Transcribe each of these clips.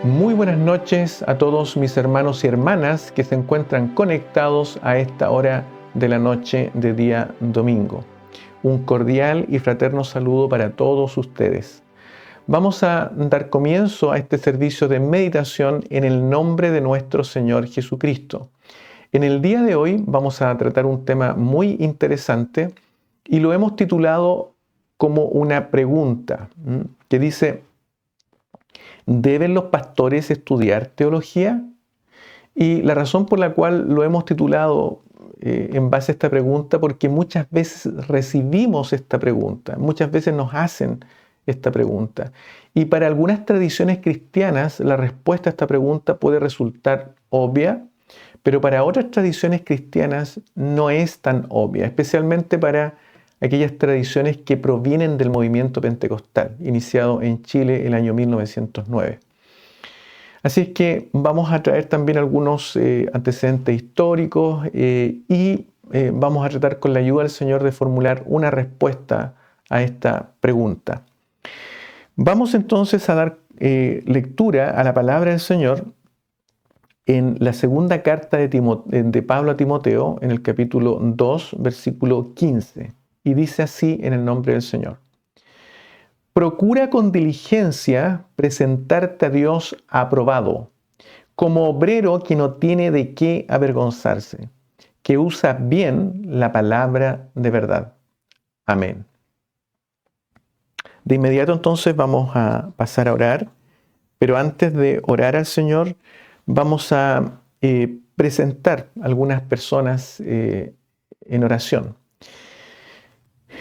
Muy buenas noches a todos mis hermanos y hermanas que se encuentran conectados a esta hora de la noche de día domingo. Un cordial y fraterno saludo para todos ustedes. Vamos a dar comienzo a este servicio de meditación en el nombre de nuestro Señor Jesucristo. En el día de hoy vamos a tratar un tema muy interesante y lo hemos titulado como una pregunta que dice: ¿deben los pastores estudiar teología? Y la razón por la cual lo hemos titulado en base a esta pregunta, porque muchas veces recibimos esta pregunta, muchas veces nos hacen esta pregunta. Y para algunas tradiciones cristianas la respuesta a esta pregunta puede resultar obvia, pero para otras tradiciones cristianas no es tan obvia, especialmente para aquellas tradiciones que provienen del movimiento pentecostal, iniciado en Chile el año 1909. Así es que vamos a traer también algunos antecedentes históricos y vamos a tratar con la ayuda del Señor de formular una respuesta a esta pregunta. Vamos entonces a dar lectura a la palabra del Señor en la segunda carta de Pablo a Timoteo, en el capítulo 2, versículo 15. Y dice así en el nombre del Señor: procura con diligencia presentarte a Dios aprobado, como obrero que no tiene de qué avergonzarse, que usa bien la palabra de verdad. Amén. De inmediato entonces vamos a pasar a orar, pero antes de orar al Señor vamos a presentar algunas personas en oración.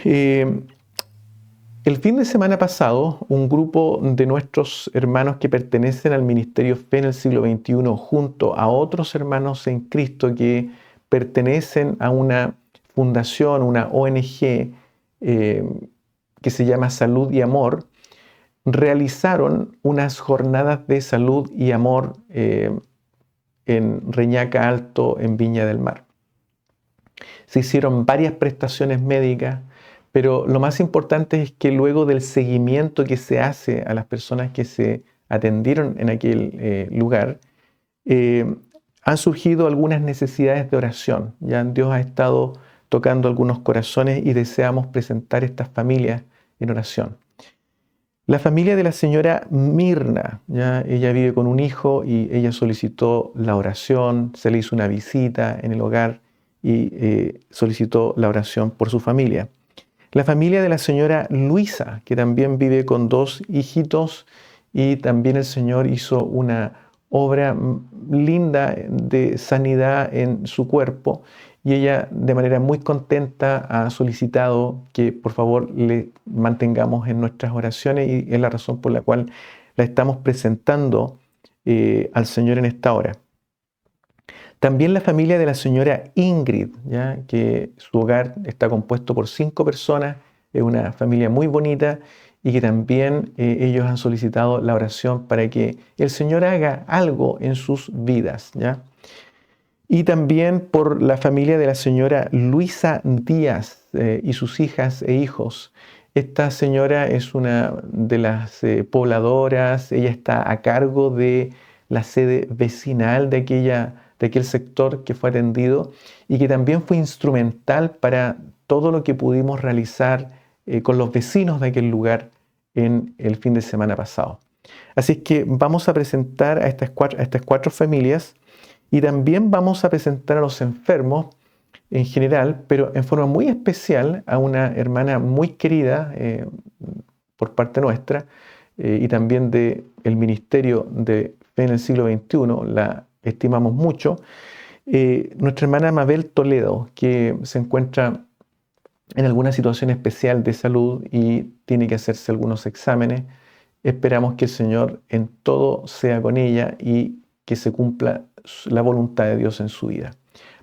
El fin de semana pasado, un grupo de nuestros hermanos que pertenecen al Ministerio Fe en el siglo XXI, junto a otros hermanos en Cristo que pertenecen a una fundación, una ONG que se llama Salud y Amor, realizaron unas jornadas de salud y amor en Reñaca Alto, en Viña del Mar. Se hicieron varias prestaciones médicas, pero lo más importante es que luego del seguimiento que se hace a las personas que se atendieron en aquel lugar, han surgido algunas necesidades de oración. Ya Dios ha estado tocando algunos corazones y deseamos presentar estas familias en oración. La familia de la señora Mirna, ¿ya? Ella vive con un hijo y ella solicitó la oración, se le hizo una visita en el hogar y solicitó la oración por su familia. La familia de la señora Luisa, que también vive con 2 hijitos, y también el Señor hizo una obra linda de sanidad en su cuerpo, y ella de manera muy contenta ha solicitado que por favor le mantengamos en nuestras oraciones, y es la razón por la cual la estamos presentando al Señor en esta hora. También la familia de la señora Ingrid, ¿ya? Que su hogar está compuesto por 5 personas, es una familia muy bonita y que también ellos han solicitado la oración para que el Señor haga algo en sus vidas, ¿ya? Y también por la familia de la señora Luisa Díaz y sus hijas e hijos. Esta señora es una de las pobladoras, ella está a cargo de la sede vecinal de aquel sector que fue atendido y que también fue instrumental para todo lo que pudimos realizar con los vecinos de aquel lugar en el fin de semana pasado. Así es que vamos a presentar a estas 4 familias y también vamos a presentar a los enfermos en general, pero en forma muy especial a una hermana muy querida por parte nuestra y también del Ministerio de Fe en el siglo XXI, la estimamos mucho, nuestra hermana Mabel Toledo, que se encuentra en alguna situación especial de salud y tiene que hacerse algunos exámenes. Esperamos que el Señor en todo sea con ella y que se cumpla la voluntad de Dios en su vida.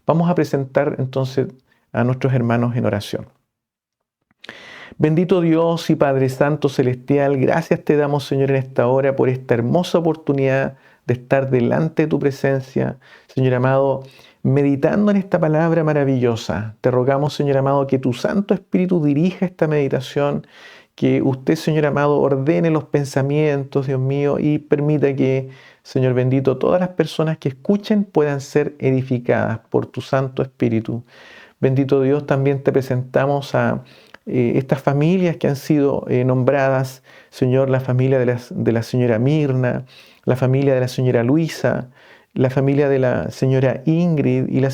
Vamos a presentar entonces a nuestros hermanos en oración. Bendito Dios y Padre Santo Celestial, gracias te damos, Señor, en esta hora por esta hermosa oportunidad de estar delante de tu presencia, Señor amado, meditando en esta palabra maravillosa. Te rogamos, Señor amado, que tu Santo Espíritu dirija esta meditación, que usted, Señor amado, ordene los pensamientos, Dios mío, y permita que, Señor bendito, todas las personas que escuchen puedan ser edificadas por tu Santo Espíritu. Bendito Dios, también te presentamos a estas familias que han sido nombradas, Señor, la familia de la señora Mirna, la familia de la señora Luisa, la familia de la señora Ingrid y la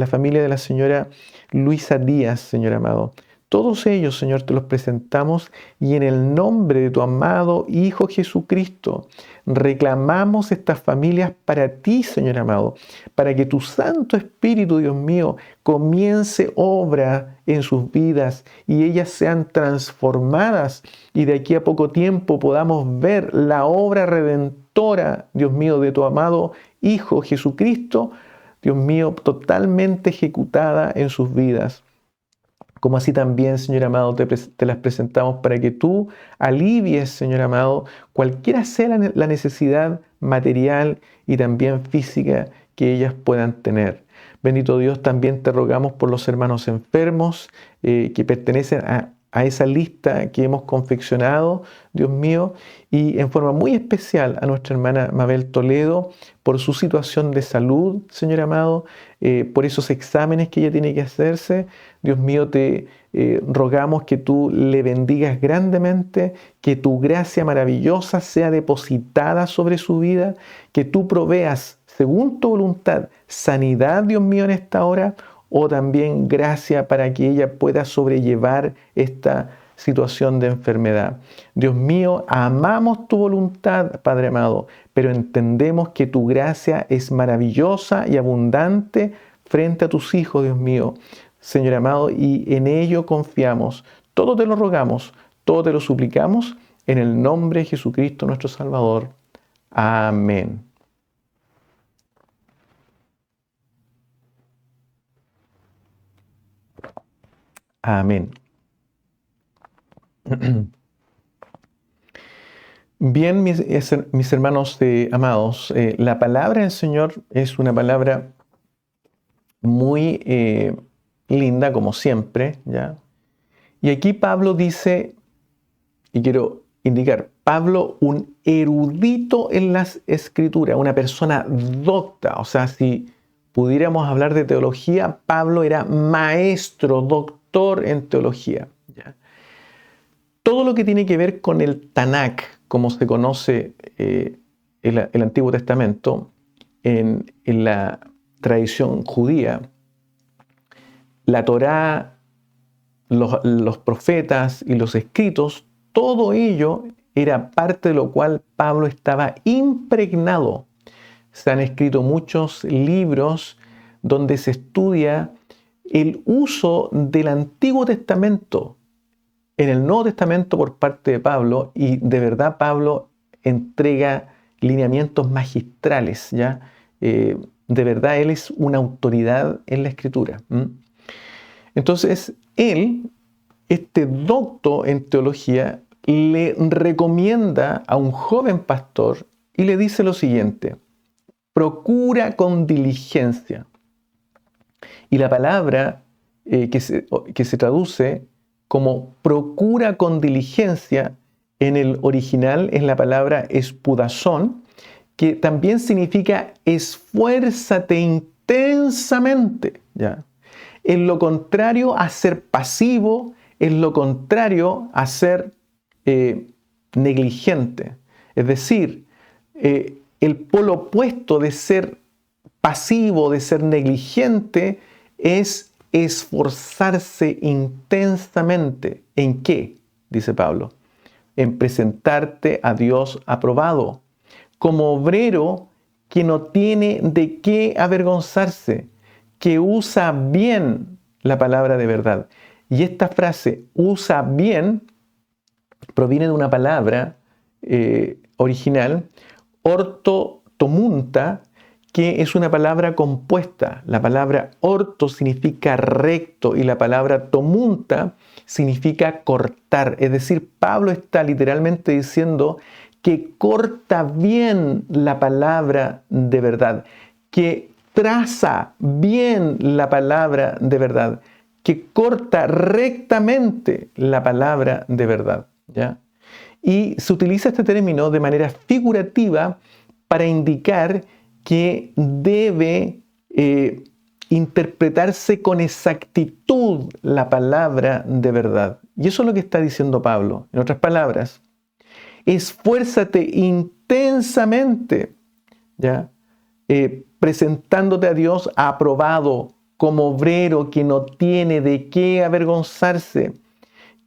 familia de la señora Luisa Díaz, Señor amado. Todos ellos, Señor, te los presentamos y en el nombre de tu amado Hijo Jesucristo reclamamos estas familias para ti, Señor amado, para que tu Santo Espíritu, Dios mío, comience obra en sus vidas y ellas sean transformadas y de aquí a poco tiempo podamos ver la obra redentora, Dios mío, de tu amado Hijo Jesucristo, Dios mío, totalmente ejecutada en sus vidas. Como así también, Señor amado, te las presentamos para que tú alivies, Señor amado, cualquiera sea la necesidad material y también física que ellas puedan tener. Bendito Dios, también te rogamos por los hermanos enfermos que pertenecen a esa lista que hemos confeccionado, Dios mío, y en forma muy especial a nuestra hermana Mabel Toledo por su situación de salud, Señor amado, por esos exámenes que ella tiene que hacerse. Dios mío, te rogamos que tú le bendigas grandemente, que tu gracia maravillosa sea depositada sobre su vida, que tú proveas, según tu voluntad, sanidad, Dios mío, en esta hora, o también gracia para que ella pueda sobrellevar esta situación de enfermedad. Dios mío, amamos tu voluntad, Padre amado, pero entendemos que tu gracia es maravillosa y abundante frente a tus hijos, Dios mío, Señor amado, y en ello confiamos. Todo te lo rogamos, todo te lo suplicamos, en el nombre de Jesucristo nuestro Salvador. Amén. Amén. Bien, mis hermanos amados, la palabra del Señor es una palabra muy linda, como siempre, ¿ya? Y aquí Pablo dice, y quiero indicar, Pablo, un erudito en las Escrituras, una persona docta, o sea, si pudiéramos hablar de teología, Pablo era maestro, doctor en teología, ¿ya? Todo lo que tiene que ver con el Tanakh, como se conoce el Antiguo Testamento, en la tradición judía, la Torá, los profetas y los escritos, todo ello era parte de lo cual Pablo estaba impregnado. Se han escrito muchos libros donde se estudia el uso del Antiguo Testamento en el Nuevo Testamento por parte de Pablo, y de verdad Pablo entrega lineamientos magistrales, ¿ya? De verdad él es una autoridad en la Escritura. Entonces él, este docto en teología, le recomienda a un joven pastor y le dice lo siguiente: procura con diligencia. Y la palabra que se traduce como procura con diligencia en el original es la palabra espudazón, que también significa esfuérzate intensamente, ¿ya? Es lo contrario a ser pasivo, es lo contrario a ser negligente. Es decir, el polo opuesto de ser pasivo, de ser negligente, es esforzarse intensamente. ¿En qué? Dice Pablo. En presentarte a Dios aprobado, como obrero que no tiene de qué avergonzarse, que usa bien la palabra de verdad. Y esta frase, usa bien, proviene de una palabra original, ortotomunta, que es una palabra compuesta. La palabra orto significa recto y la palabra tomunta significa cortar. Es decir, Pablo está literalmente diciendo que corta bien la palabra de verdad, que traza bien la palabra de verdad, que corta rectamente la palabra de verdad, ¿ya? Y se utiliza este término de manera figurativa para indicar que debe interpretarse con exactitud la palabra de verdad. Y eso es lo que está diciendo Pablo. En otras palabras, esfuérzate intensamente, ¿ya? Presentándote a Dios aprobado como obrero que no tiene de qué avergonzarse,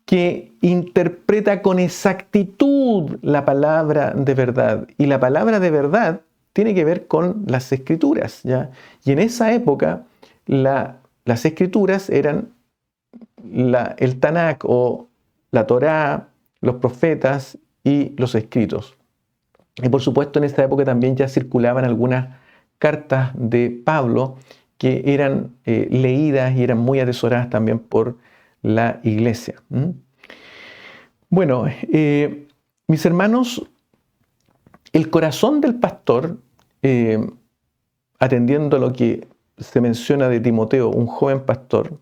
que interpreta con exactitud la palabra de verdad. Y la palabra de verdad tiene que ver con las Escrituras, ¿ya? Y en esa época las Escrituras eran el Tanakh o la Torá, los profetas y los escritos. Y por supuesto en esta época también ya circulaban algunas cartas de Pablo que eran leídas y eran muy atesoradas también por la iglesia. Bueno, mis hermanos, el corazón del pastor, atendiendo a lo que se menciona de Timoteo, un joven pastor,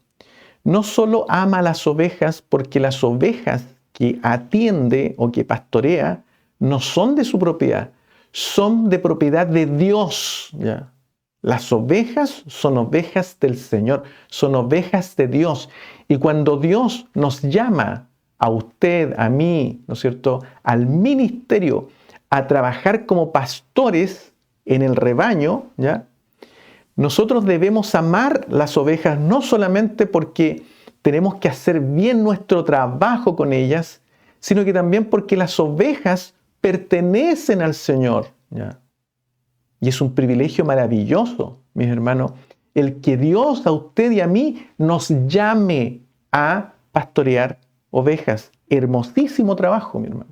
no solo ama a las ovejas porque las ovejas que atiende o que pastorea no son de su propiedad, son de propiedad de Dios, ¿ya? Las ovejas son ovejas del Señor, son ovejas de Dios. Y cuando Dios nos llama a usted, a mí, ¿no es cierto?, al ministerio, a trabajar como pastores en el rebaño, ¿ya? Nosotros debemos amar las ovejas no solamente porque tenemos que hacer bien nuestro trabajo con ellas, sino que también porque las ovejas pertenecen al Señor, ¿ya? Y es un privilegio maravilloso, mis hermanos, el que Dios a usted y a mí nos llame a pastorear ovejas. Hermosísimo trabajo, mi hermano.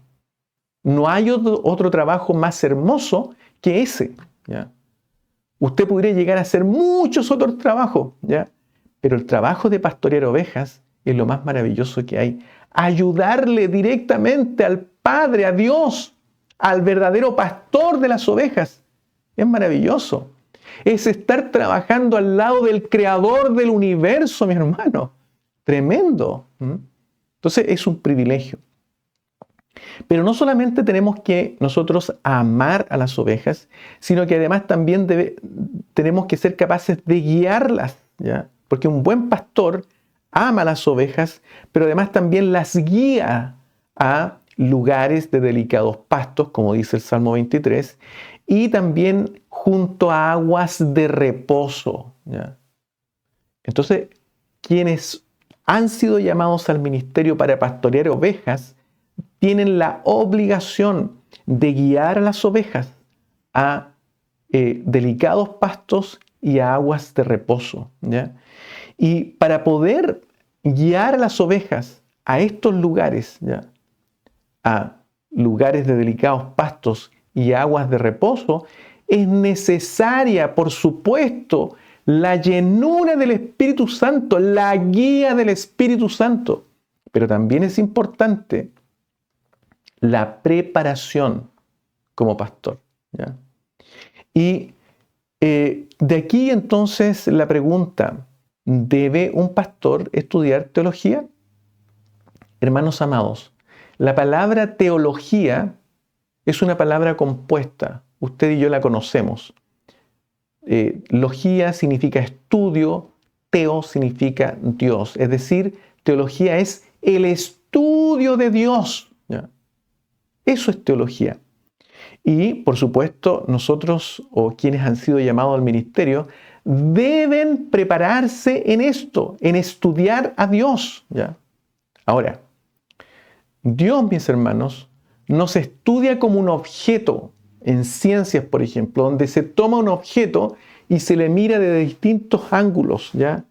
No hay otro trabajo más hermoso que ese, ¿ya? Usted podría llegar a hacer muchos otros trabajos, ¿ya? Pero el trabajo de pastorear ovejas es lo más maravilloso que hay. Ayudarle directamente al Padre, a Dios, al verdadero pastor de las ovejas. Es maravilloso. Es estar trabajando al lado del creador del universo, mi hermano. Tremendo. Entonces es un privilegio. Pero no solamente tenemos que nosotros amar a las ovejas, sino que además también tenemos que ser capaces de guiarlas, ¿ya? Porque un buen pastor ama a las ovejas, pero además también las guía a lugares de delicados pastos, como dice el Salmo 23, y también junto a aguas de reposo, ¿ya? Entonces, quienes han sido llamados al ministerio para pastorear ovejas, tienen la obligación de guiar a las ovejas a delicados pastos y a aguas de reposo, ¿ya? Y para poder guiar a las ovejas a estos lugares, ¿ya?, a lugares de delicados pastos y aguas de reposo, es necesaria, por supuesto, la llenura del Espíritu Santo, la guía del Espíritu Santo. Pero también es importante la preparación como pastor, ¿ya? Y de aquí entonces la pregunta, ¿debe un pastor estudiar teología? Hermanos amados, la palabra teología es una palabra compuesta. Usted y yo la conocemos. Logía significa estudio, teo significa Dios. Es decir, teología es el estudio de Dios, ¿ya? Eso es teología. Y, por supuesto, nosotros o quienes han sido llamados al ministerio deben prepararse en esto, en estudiar a Dios, ¿ya? Ahora, Dios, mis hermanos, no se estudia como un objeto en ciencias, por ejemplo, donde se toma un objeto y se le mira de distintos ángulos, ¿ya?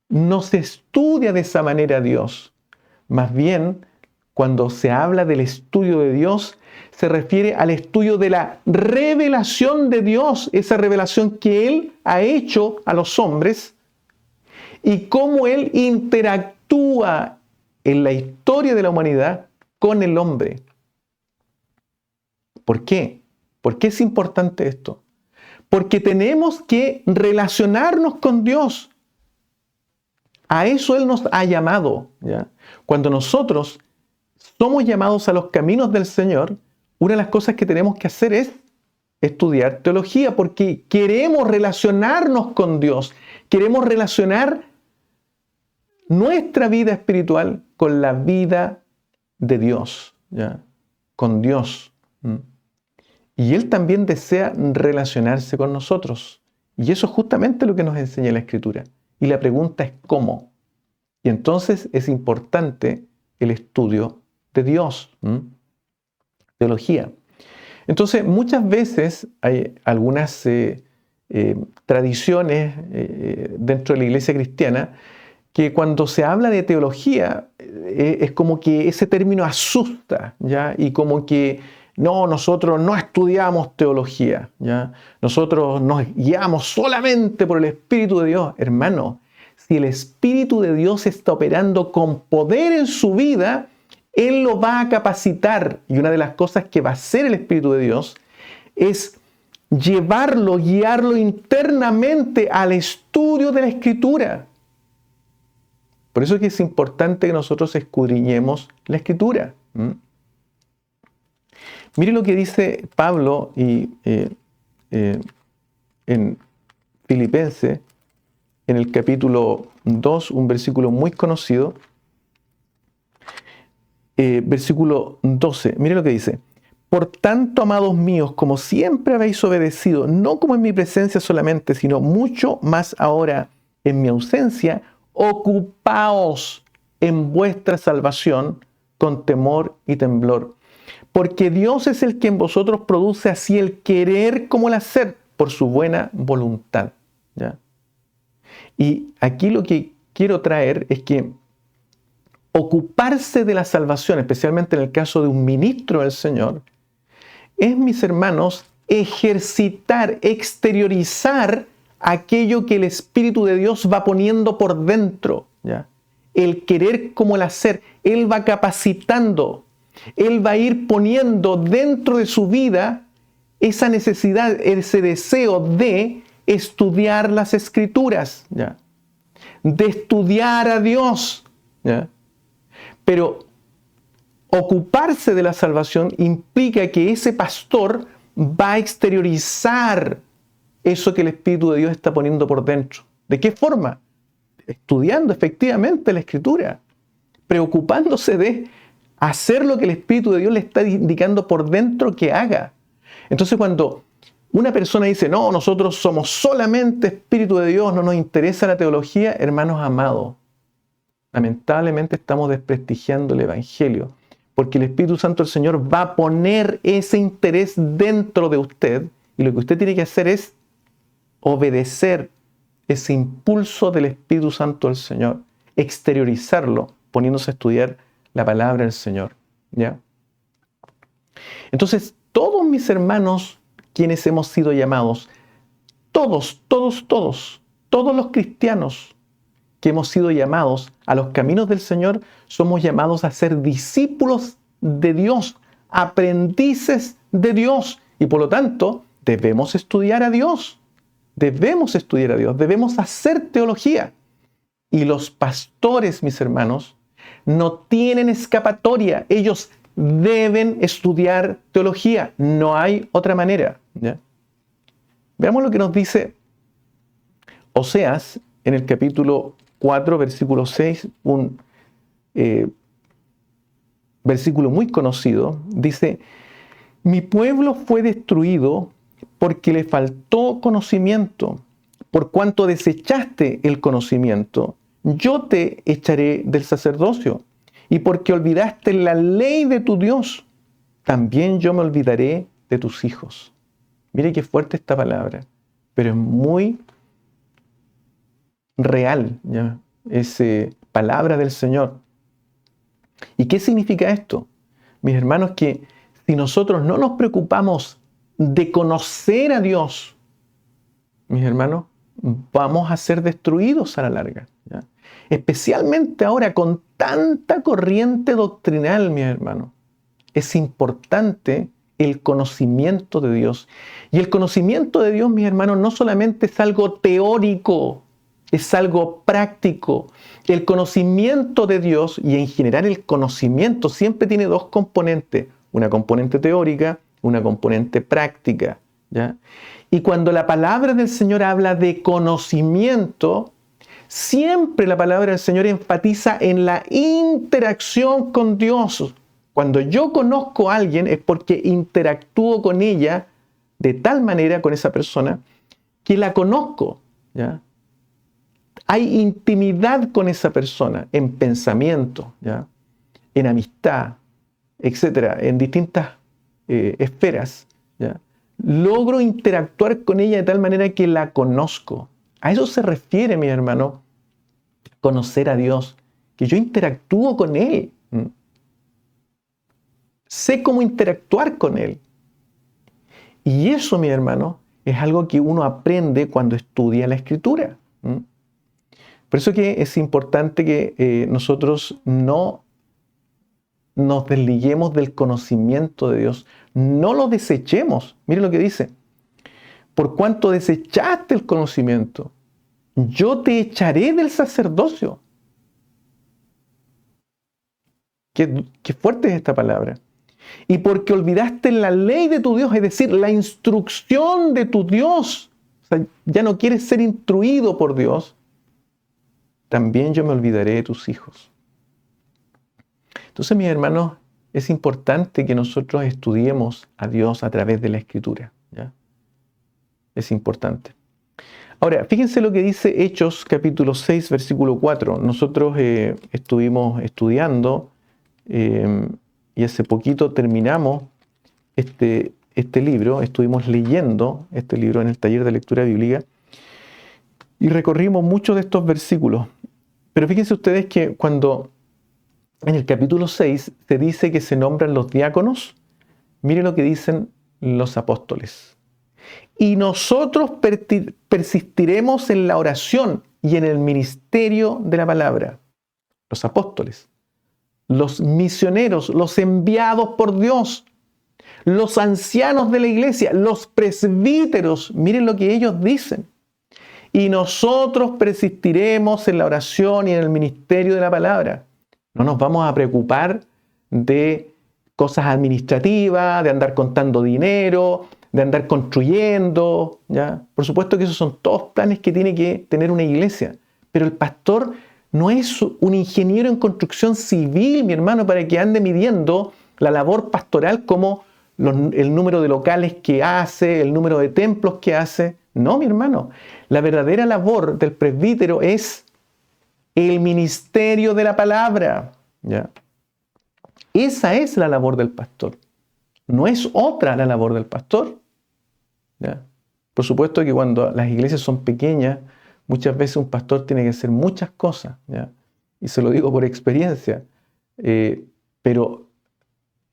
No se estudia de esa manera a Dios. Más bien, cuando se habla del estudio de Dios, se refiere al estudio de la revelación de Dios, esa revelación que Él ha hecho a los hombres y cómo Él interactúa en la historia de la humanidad con el hombre. ¿Por qué? ¿Por qué es importante esto? Porque tenemos que relacionarnos con Dios. A eso Él nos ha llamado, ¿ya? Cuando nosotros somos llamados a los caminos del Señor, una de las cosas que tenemos que hacer es estudiar teología, porque queremos relacionarnos con Dios, queremos relacionar nuestra vida espiritual con la vida de Dios, ¿ya? Con Dios. Y Él también desea relacionarse con nosotros. Y eso es justamente lo que nos enseña la Escritura. Y la pregunta es ¿cómo? Y entonces es importante el estudio de Dios. Teología. Entonces, muchas veces hay algunas tradiciones dentro de la iglesia cristiana que cuando se habla de teología es como que ese término asusta, ¿ya? Y como que no, nosotros no estudiamos teología, ¿ya? Nosotros nos guiamos solamente por el Espíritu de Dios. Hermano, si el Espíritu de Dios está operando con poder en su vida, Él lo va a capacitar. Y una de las cosas que va a hacer el Espíritu de Dios es llevarlo, guiarlo internamente al estudio de la Escritura. Por eso es que es importante que nosotros escudriñemos la Escritura. Mire lo que dice Pablo en Filipenses, en el capítulo 2, un versículo muy conocido. Versículo 12, mire lo que dice. Por tanto, amados míos, como siempre habéis obedecido, no como en mi presencia solamente, sino mucho más ahora en mi ausencia, ocupaos en vuestra salvación con temor y temblor. Porque Dios es el que en vosotros produce así el querer como el hacer por su buena voluntad. ¿Ya? Y aquí lo que quiero traer es que ocuparse de la salvación, especialmente en el caso de un ministro del Señor, es, mis hermanos, ejercitar, exteriorizar aquello que el Espíritu de Dios va poniendo por dentro, ¿ya? El querer como el hacer. Él va capacitando, Él va a ir poniendo dentro de su vida esa necesidad, ese deseo de estudiar las Escrituras, ¿ya? De estudiar a Dios, ¿ya? Pero ocuparse de la salvación implica que ese pastor va a exteriorizar eso que el Espíritu de Dios está poniendo por dentro. ¿De qué forma? Estudiando efectivamente la Escritura, preocupándose de hacer lo que el Espíritu de Dios le está indicando por dentro que haga. Entonces, cuando una persona dice, no, nosotros somos solamente Espíritu de Dios, no nos interesa la teología, hermanos amados, lamentablemente estamos desprestigiando el Evangelio, porque el Espíritu Santo del Señor va a poner ese interés dentro de usted y lo que usted tiene que hacer es obedecer ese impulso del Espíritu Santo del Señor, exteriorizarlo, poniéndose a estudiar la palabra del Señor, ¿ya? Entonces, todos mis hermanos, quienes hemos sido llamados, todos los cristianos que hemos sido llamados a los caminos del Señor, somos llamados a ser discípulos de Dios, aprendices de Dios, y por lo tanto, debemos estudiar a Dios. Debemos estudiar a Dios, debemos hacer teología. Y los pastores, mis hermanos, no tienen escapatoria. Ellos deben estudiar teología. No hay otra manera, ¿ya? Veamos lo que nos dice Oseas en el capítulo 4, versículo 6, un versículo muy conocido. Dice, mi pueblo fue destruido porque le faltó conocimiento. Por cuanto desechaste el conocimiento, yo te echaré del sacerdocio. Y porque olvidaste la ley de tu Dios, también yo me olvidaré de tus hijos. Mire qué fuerte esta palabra, pero es muy real, ¿ya? Es palabra del Señor. ¿Y qué significa esto? Mis hermanos, que si nosotros no nos preocupamos de conocer a Dios, mis hermanos, vamos a ser destruidos a la larga, ¿ya? Especialmente ahora con tanta corriente doctrinal, mis hermanos. Es importante el conocimiento de Dios. Y el conocimiento de Dios, mis hermanos, no solamente es algo teórico, es algo práctico. El conocimiento de Dios, y en general el conocimiento, siempre tiene dos componentes. Una componente teórica, una componente práctica, ¿ya? Y cuando la palabra del Señor habla de conocimiento, siempre la palabra del Señor enfatiza en la interacción con Dios. Cuando yo conozco a alguien es porque interactúo con ella de tal manera, con esa persona, que la conozco, ¿ya? Hay intimidad con esa persona en pensamiento, ¿ya? En amistad, etcétera, en distintas esferas, ¿ya? Logro interactuar con ella de tal manera que la conozco. A eso se refiere, mi hermano, conocer a Dios, que yo interactúo con Él. Sé cómo interactuar con Él. Y eso, mi hermano, es algo que uno aprende cuando estudia la Escritura. Por eso que es importante que nosotros no nos desliguemos del conocimiento de Dios. No lo desechemos. Miren lo que dice. Por cuanto desechaste el conocimiento, yo te echaré del sacerdocio. Qué fuerte es esta palabra. Y porque olvidaste la ley de tu Dios, es decir, la instrucción de tu Dios. O sea, ya no quieres ser instruido por Dios. También yo me olvidaré de tus hijos. Entonces, mis hermanos, es importante que nosotros estudiemos a Dios a través de la Escritura, ¿ya? Es importante. Ahora, fíjense lo que dice Hechos capítulo 6, versículo 4. Nosotros estuvimos estudiando y hace poquito terminamos este libro, estuvimos leyendo este libro en el taller de lectura bíblica y recorrimos muchos de estos versículos. Pero fíjense ustedes que cuando en el capítulo 6 se dice que se nombran los diáconos, miren lo que dicen los apóstoles. Y nosotros persistiremos en la oración y en el ministerio de la palabra. Los apóstoles, los misioneros, los enviados por Dios, los ancianos de la iglesia, los presbíteros, miren lo que ellos dicen. Y nosotros persistiremos en la oración y en el ministerio de la palabra. No nos vamos a preocupar de cosas administrativas, de andar contando dinero, de andar construyendo, ¿ya? Por supuesto que esos son todos planes que tiene que tener una iglesia. Pero el pastor no es un ingeniero en construcción civil, mi hermano, para que ande midiendo la labor pastoral como el número de locales que hace, el número de templos que hace. No, mi hermano. La verdadera labor del presbítero es el ministerio de la palabra, ¿ya? Esa es la labor del pastor. No es otra la labor del pastor, ¿ya? Por supuesto que cuando las iglesias son pequeñas, muchas veces un pastor tiene que hacer muchas cosas, ¿ya? Y se lo digo por experiencia. Pero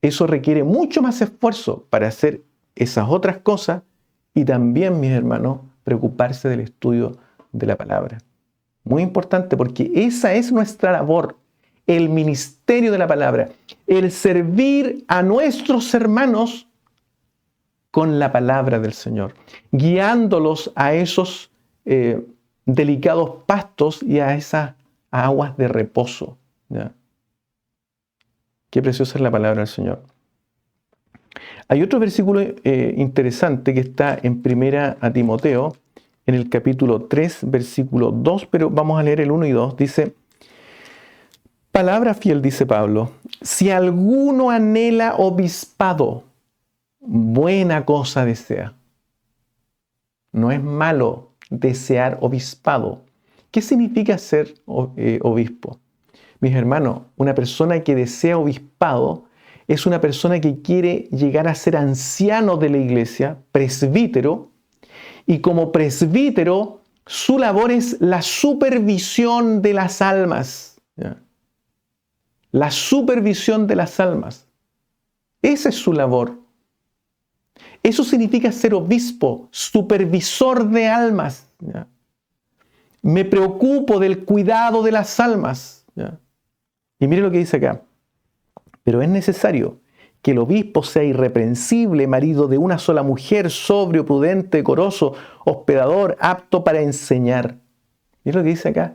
eso requiere mucho más esfuerzo para hacer esas otras cosas y también, mis hermanos, preocuparse del estudio de la palabra. Muy importante porque esa es nuestra labor, el ministerio de la palabra, el servir a nuestros hermanos con la palabra del Señor, guiándolos a esos delicados pastos y a esas aguas de reposo, ¿ya? Qué preciosa es la palabra del Señor. Hay otro versículo interesante que está en 1 Timoteo, en el capítulo 3, versículo 2, pero vamos a leer el 1 y 2. Dice, palabra fiel, dice Pablo, si alguno anhela obispado, buena cosa desea. No es malo desear obispado. ¿Qué significa ser obispo? Mis hermanos, una persona que desea obispado es una persona que quiere llegar a ser anciano de la iglesia, presbítero, y como presbítero, su labor es la supervisión de las almas, ¿ya? la supervisión de las almas. Esa es su labor. Eso significa ser obispo, supervisor de almas. ¿Ya? Me preocupo del cuidado de las almas. ¿Ya? Y mire lo que dice acá. Pero es necesario que el obispo sea irreprensible, marido de una sola mujer, sobrio, prudente, decoroso, hospedador, apto para enseñar. Mire lo que dice acá.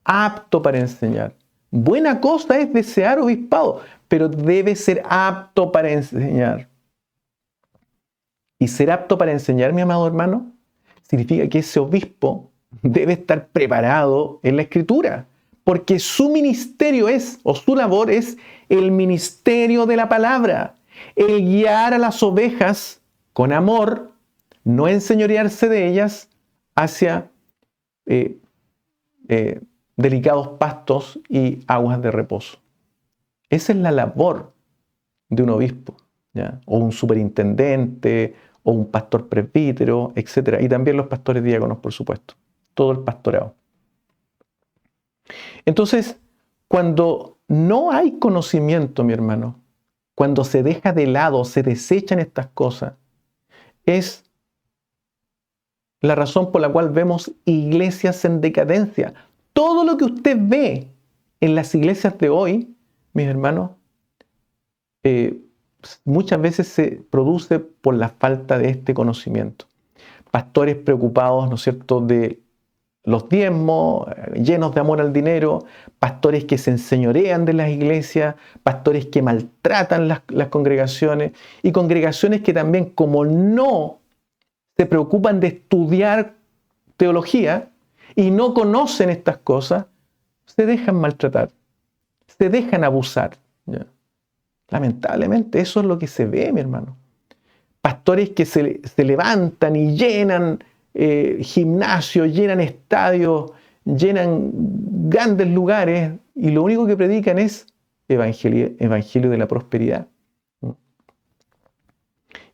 Apto para enseñar. Buena cosa es desear obispado, pero debe ser apto para enseñar. Y ser apto para enseñar, mi amado hermano, significa que ese obispo debe estar preparado en la Escritura, porque su ministerio es, o su labor es, el ministerio de la palabra, el guiar a las ovejas con amor, no enseñorearse de ellas hacia delicados pastos y aguas de reposo. Esa es la labor de un obispo, ¿ya? O un superintendente, o un pastor presbítero, etc. Y también los pastores diáconos, por supuesto. Todo el pastorado. Entonces, cuando no hay conocimiento, mi hermano, cuando se deja de lado, se desechan estas cosas, es la razón por la cual vemos iglesias en decadencia. Todo lo que usted ve en las iglesias de hoy, mis hermanos, muchas veces se produce por la falta de este conocimiento. Pastores preocupados, ¿no es cierto?, de los diezmos, llenos de amor al dinero, pastores que se enseñorean de las iglesias, pastores que maltratan las congregaciones, y congregaciones que también, como no se preocupan de estudiar teología y no conocen estas cosas, se dejan maltratar, se dejan abusar, ¿ya? Lamentablemente eso es lo que se ve, mi hermano. Pastores que se levantan y llenan gimnasios, llenan estadios, llenan grandes lugares y lo único que predican es evangelio de la prosperidad.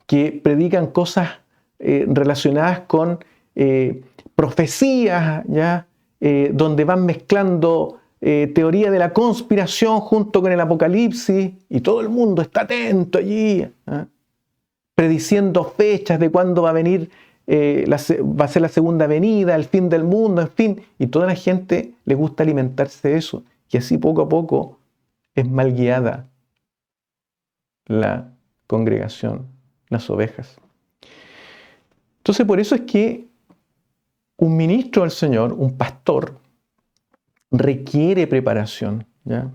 Que predican cosas relacionadas con profecías, ¿ya? Donde van mezclando teoría de la conspiración junto con el apocalipsis y todo el mundo está atento allí, ¿eh? Prediciendo fechas de cuándo va a venir, va a ser la segunda venida, el fin del mundo, en fin, y toda la gente le gusta alimentarse de eso, y así poco a poco es mal guiada la congregación, las ovejas. Entonces por eso es que un ministro del Señor, un pastor, requiere preparación, ¿ya?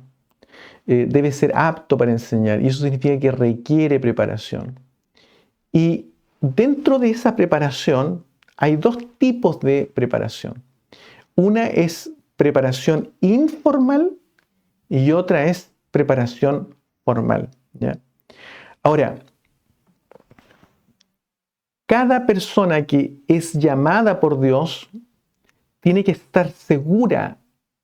Debe ser apto para enseñar, y eso significa que requiere preparación. Y dentro de esa preparación hay dos tipos de preparación. Una es preparación informal y otra es preparación formal, ¿ya? Ahora, cada persona que es llamada por Dios tiene que estar segura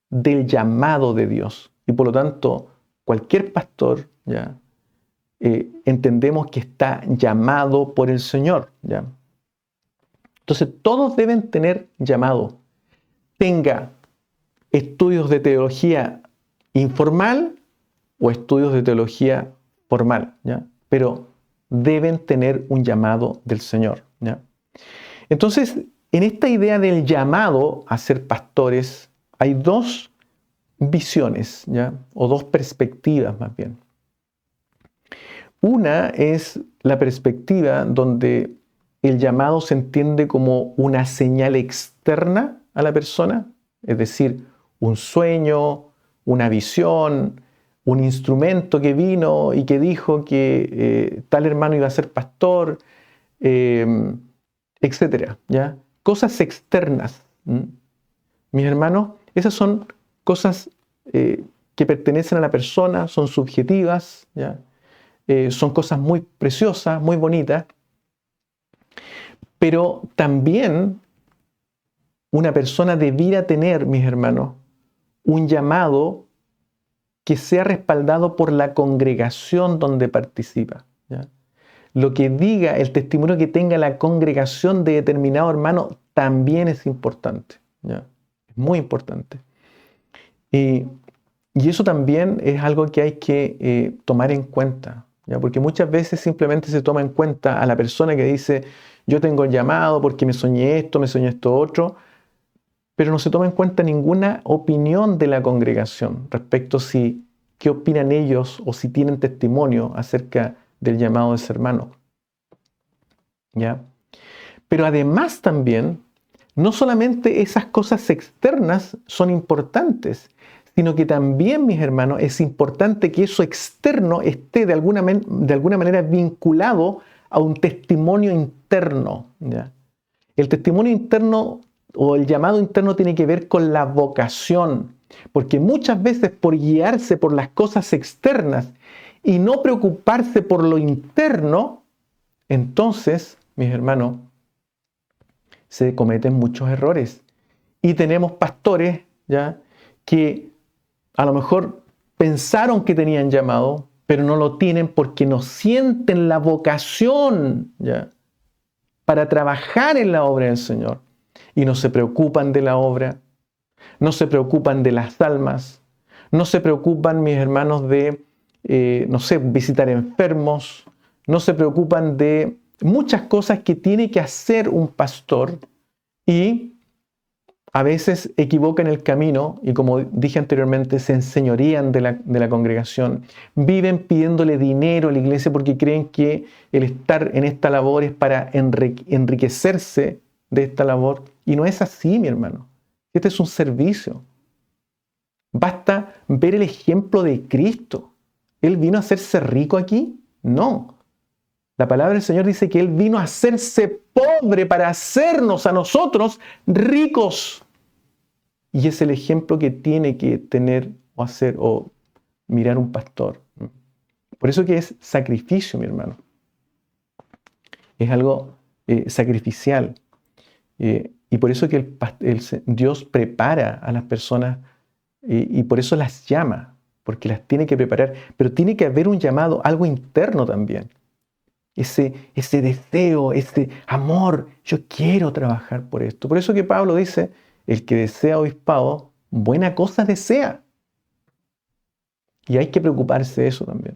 del llamado de Dios. Y por lo tanto, cualquier pastor, ¿ya? Entendemos que está llamado por el Señor, ¿ya? Entonces, todos deben tener llamado. Tenga estudios de teología informal o estudios de teología formal, ¿ya? Pero deben tener un llamado del Señor, ¿ya? Entonces, en esta idea del llamado a ser pastores, hay dos visiones, ¿ya? O dos perspectivas más bien. Una es la perspectiva donde el llamado se entiende como una señal externa a la persona, es decir, un sueño, una visión, un instrumento que vino y que dijo que tal hermano iba a ser pastor, etcétera, ¿ya? Cosas externas. Mis hermanos, esas son cosas que pertenecen a la persona, son subjetivas, ¿ya? Son cosas muy preciosas, muy bonitas, pero también una persona debiera tener, mis hermanos, un llamado que sea respaldado por la congregación donde participa, ¿ya? Lo que diga, el testimonio que tenga la congregación de determinado hermano también es importante, ¿ya? Es muy importante. Y Y eso también es algo que hay que tomar en cuenta, ¿ya? Porque muchas veces simplemente se toma en cuenta a la persona que dice, yo tengo el llamado porque me soñé esto otro, pero no se toma en cuenta ninguna opinión de la congregación respecto si qué opinan ellos o si tienen testimonio acerca del llamado de ese hermano, ¿ya? Pero además también, no solamente esas cosas externas son importantes, sino que también, mis hermanos, es importante que eso externo esté de alguna manera vinculado a un testimonio interno, ¿ya? El testimonio interno o el llamado interno tiene que ver con la vocación, porque muchas veces por guiarse por las cosas externas y no preocuparse por lo interno, entonces, mis hermanos, se cometen muchos errores. Y tenemos pastores, ¿ya?, que a lo mejor pensaron que tenían llamado, pero no lo tienen porque no sienten la vocación, ¿ya?, para trabajar en la obra del Señor. Y no se preocupan de la obra, no se preocupan de las almas, no se preocupan, mis hermanos, de, no sé, visitar enfermos, no se preocupan de muchas cosas que tiene que hacer un pastor y a veces equivocan el camino y, como dije anteriormente, se enseñorían de la congregación, viven pidiéndole dinero a la iglesia porque creen que el estar en esta labor es para enriquecerse de esta labor. Y no es así, mi hermano. Este es un servicio. Basta ver el ejemplo de Cristo. ¿Él vino a hacerse rico aquí? No. La palabra del Señor dice que Él vino a hacerse pobre para hacernos a nosotros ricos. Y es el ejemplo que tiene que tener o hacer o mirar un pastor. Por eso que es sacrificio, mi hermano. Es algo sacrificial. Y por eso que Dios prepara a las personas y por eso las llama, porque las tiene que preparar. Pero tiene que haber un llamado, algo interno también. Ese deseo, ese amor, yo quiero trabajar por esto. Por eso que Pablo dice, el que desea obispado, buena cosa desea. Y hay que preocuparse de eso también.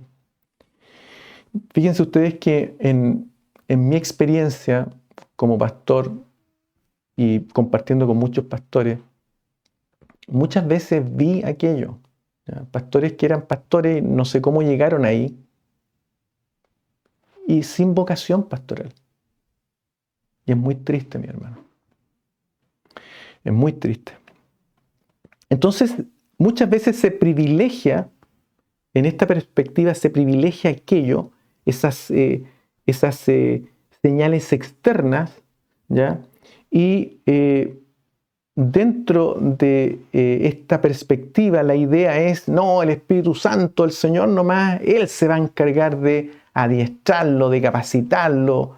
Fíjense ustedes que en mi experiencia como pastor y compartiendo con muchos pastores, muchas veces vi aquello. ¿Ya? Pastores que eran pastores, no sé cómo llegaron ahí, y sin vocación pastoral. Y es muy triste, mi hermano. Es muy triste. Entonces, muchas veces se privilegia, en esta perspectiva, se privilegia aquello, esas señales externas, ¿ya? Y dentro de esta perspectiva, la idea es, no, el Espíritu Santo, el Señor nomás, Él se va a encargar de adiestrarlo, de capacitarlo,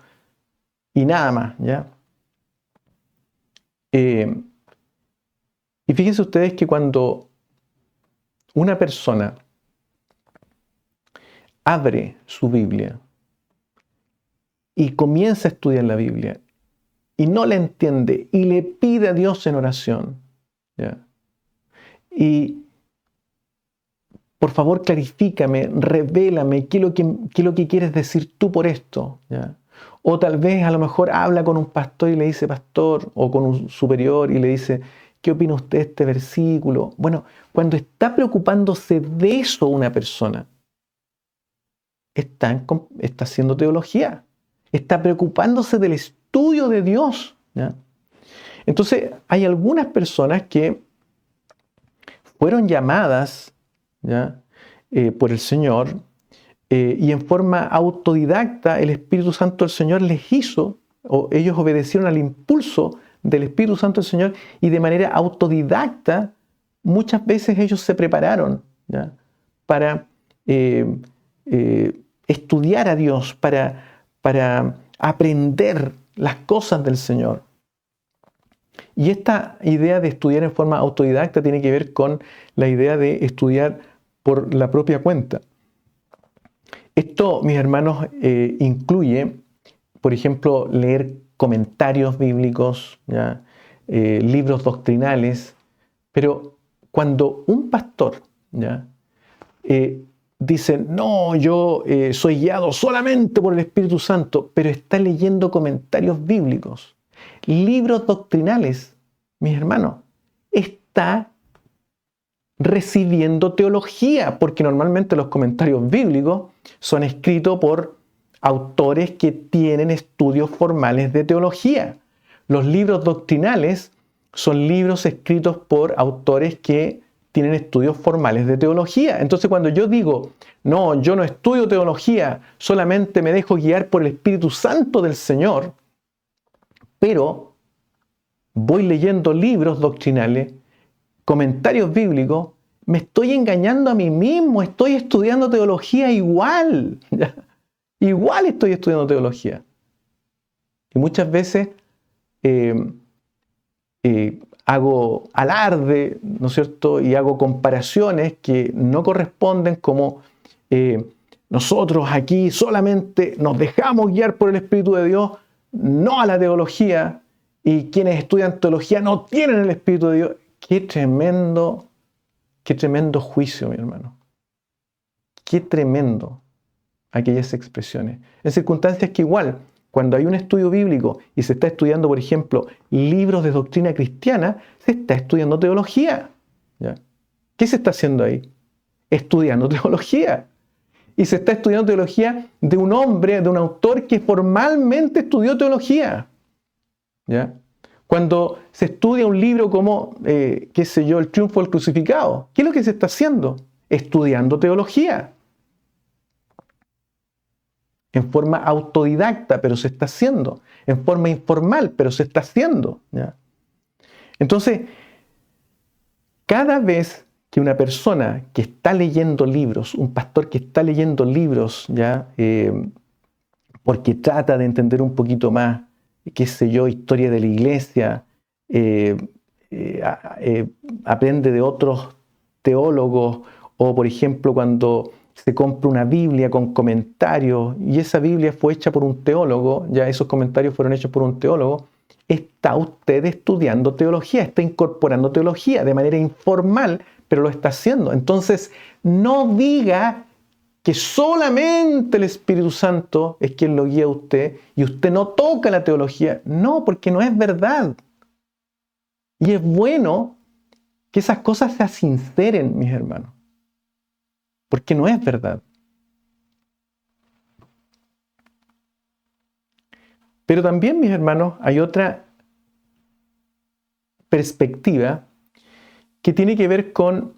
y nada más, ¿ya? Y fíjense ustedes que cuando una persona abre su Biblia y comienza a estudiar la Biblia y no la entiende y le pide a Dios en oración, ¿ya?, y por favor clarifícame, revélame qué es lo que quieres decir tú por esto, ¿ya? O tal vez a lo mejor habla con un pastor y le dice, pastor, o con un superior y le dice, ¿qué opina usted de este versículo? Bueno, cuando está preocupándose de eso una persona, está haciendo teología, está preocupándose del estudio de Dios, ¿ya? Entonces, hay algunas personas que fueron llamadas, ¿ya?, por el Señor, y en forma autodidacta el Espíritu Santo del Señor les hizo, o ellos obedecieron al impulso del Espíritu Santo del Señor, y de manera autodidacta muchas veces ellos se prepararon, ¿ya?, para estudiar a Dios, para aprender las cosas del Señor. Y esta idea de estudiar en forma autodidacta tiene que ver con la idea de estudiar por la propia cuenta. Esto, mis hermanos, incluye, por ejemplo, leer comentarios bíblicos, ¿ya?, libros doctrinales, pero cuando un pastor ¿ya? Dicen, no, yo soy guiado solamente por el Espíritu Santo, pero está leyendo comentarios bíblicos, libros doctrinales, mis hermanos, está recibiendo teología, porque normalmente los comentarios bíblicos son escritos por autores que tienen estudios formales de teología. Los libros doctrinales son libros escritos por autores que tienen estudios formales de teología. Entonces, cuando yo digo, no, yo no estudio teología, solamente me dejo guiar por el Espíritu Santo del Señor, pero voy leyendo libros doctrinales, comentarios bíblicos, me estoy engañando a mí mismo, estoy estudiando teología igual. Igual estoy estudiando teología. Y muchas veces hago alarde, ¿no es cierto? Y hago comparaciones que no corresponden, como nosotros aquí solamente nos dejamos guiar por el Espíritu de Dios, no a la teología, y quienes estudian teología no tienen el Espíritu de Dios. Qué tremendo juicio, mi hermano. Qué tremendo aquellas expresiones. En circunstancias que igual, cuando hay un estudio bíblico y se está estudiando, por ejemplo, libros de doctrina cristiana, se está estudiando teología. ¿Ya? ¿Qué se está haciendo ahí? Estudiando teología. Y se está estudiando teología de un hombre, de un autor que formalmente estudió teología. ¿Ya? Cuando se estudia un libro como, qué sé yo, El triunfo del crucificado, ¿qué es lo que se está haciendo? Estudiando teología. En forma autodidacta, pero se está haciendo. En forma informal, pero se está haciendo. ¿Ya? Entonces, cada vez que una persona que está leyendo libros, un pastor que está leyendo libros, ¿ya? Porque trata de entender un poquito más, qué sé yo, historia de la iglesia, aprende de otros teólogos, o por ejemplo cuando se compra una Biblia con comentarios y esa Biblia fue hecha por un teólogo, ya esos comentarios fueron hechos por un teólogo, está usted estudiando teología, está incorporando teología de manera informal, pero lo está haciendo. Entonces, no diga que solamente el Espíritu Santo es quien lo guía a usted y usted no toca la teología. No, porque no es verdad. Y es bueno que esas cosas se sinceren, mis hermanos, porque no es verdad. Pero también, mis hermanos, hay otra perspectiva que tiene que ver con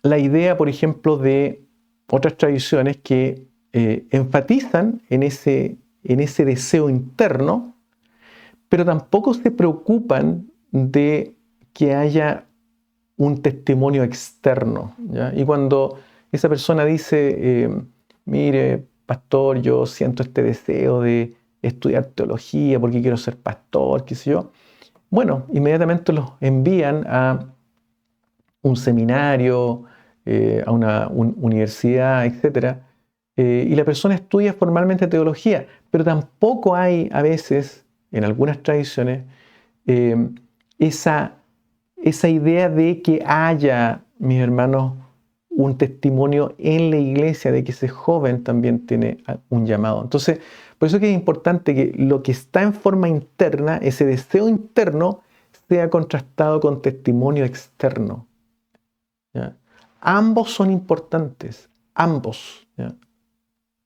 la idea, por ejemplo, de otras tradiciones que enfatizan en ese deseo interno, pero tampoco se preocupan de que haya un testimonio externo, ¿ya? Y cuando esa persona dice, mire, pastor, yo siento este deseo de estudiar teología porque quiero ser pastor, qué sé yo, bueno, inmediatamente los envían a un seminario, a una universidad, etc. Y la persona estudia formalmente teología, pero tampoco hay a veces, en algunas tradiciones, esa idea de que haya, mis hermanos, un testimonio en la iglesia de que ese joven también tiene un llamado. Entonces, por eso es que es importante que lo que está en forma interna, ese deseo interno, sea contrastado con testimonio externo. ¿Ya? Ambos son importantes, ambos. ¿Ya?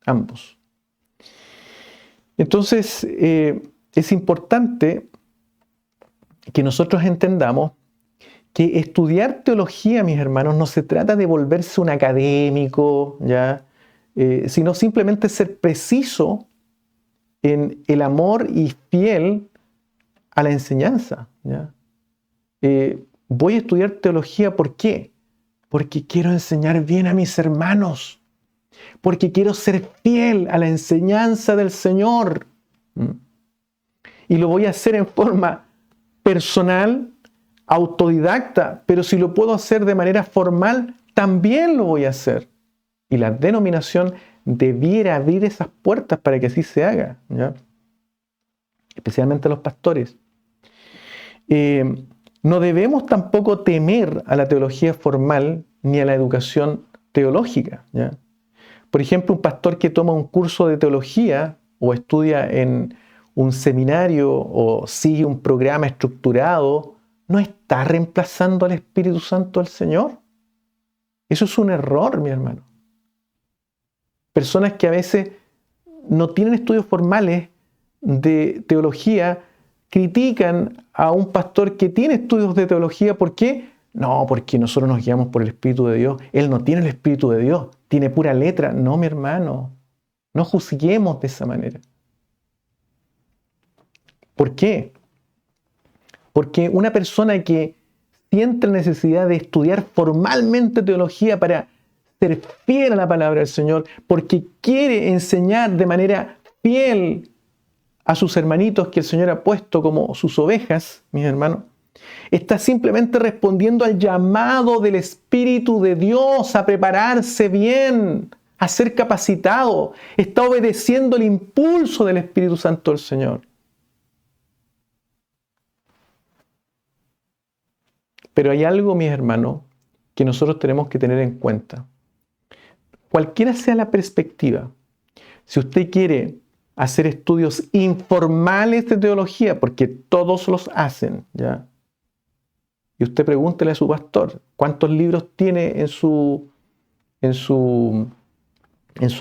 Ambos. Entonces, es importante que nosotros entendamos que estudiar teología, mis hermanos, no se trata de volverse un académico, ¿ya? Sino simplemente ser preciso en el amor y fiel a la enseñanza. ¿Ya? Voy a estudiar teología, ¿por qué? Porque quiero enseñar bien a mis hermanos, porque quiero ser fiel a la enseñanza del Señor. Y lo voy a hacer en forma personal, autodidacta, pero si lo puedo hacer de manera formal, también lo voy a hacer. Y la denominación debiera abrir esas puertas para que así se haga, ¿ya? Especialmente los pastores. No debemos tampoco temer a la teología formal ni a la educación teológica, ¿ya? Por ejemplo, un pastor que toma un curso de teología o estudia en un seminario o sigue un programa estructurado, no está reemplazando al Espíritu Santo del Señor. Eso es un error, mi hermano. Personas que a veces no tienen estudios formales de teología critican a un pastor que tiene estudios de teología. ¿Por qué? No, porque nosotros nos guiamos por el Espíritu de Dios. Él no tiene el Espíritu de Dios, tiene pura letra. No, mi hermano, no juzguemos de esa manera. ¿Por qué? Porque una persona que siente la necesidad de estudiar formalmente teología para ser fiel a la palabra del Señor, porque quiere enseñar de manera fiel a sus hermanitos que el Señor ha puesto como sus ovejas, mis hermanos, está simplemente respondiendo al llamado del Espíritu de Dios a prepararse bien, a ser capacitado. Está obedeciendo el impulso del Espíritu Santo del Señor. Pero hay algo, mis hermanos, que nosotros tenemos que tener en cuenta. Cualquiera sea la perspectiva, si usted quiere hacer estudios informales de teología, porque todos los hacen, ¿ya? Y usted pregúntele a su pastor, ¿cuántos libros tiene en su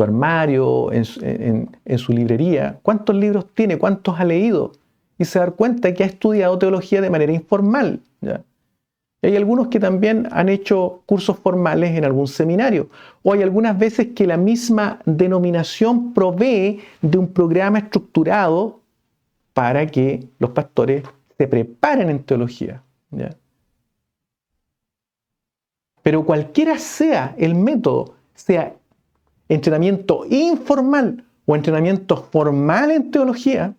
armario, en su librería? ¿Cuántos libros tiene? ¿Cuántos ha leído? Y se da cuenta que ha estudiado teología de manera informal, ¿ya? Y hay algunos que también han hecho cursos formales en algún seminario. O hay algunas veces que la misma denominación provee de un programa estructurado para que los pastores se preparen en teología, ¿ya? Pero cualquiera sea el método, sea entrenamiento informal o entrenamiento formal en teología,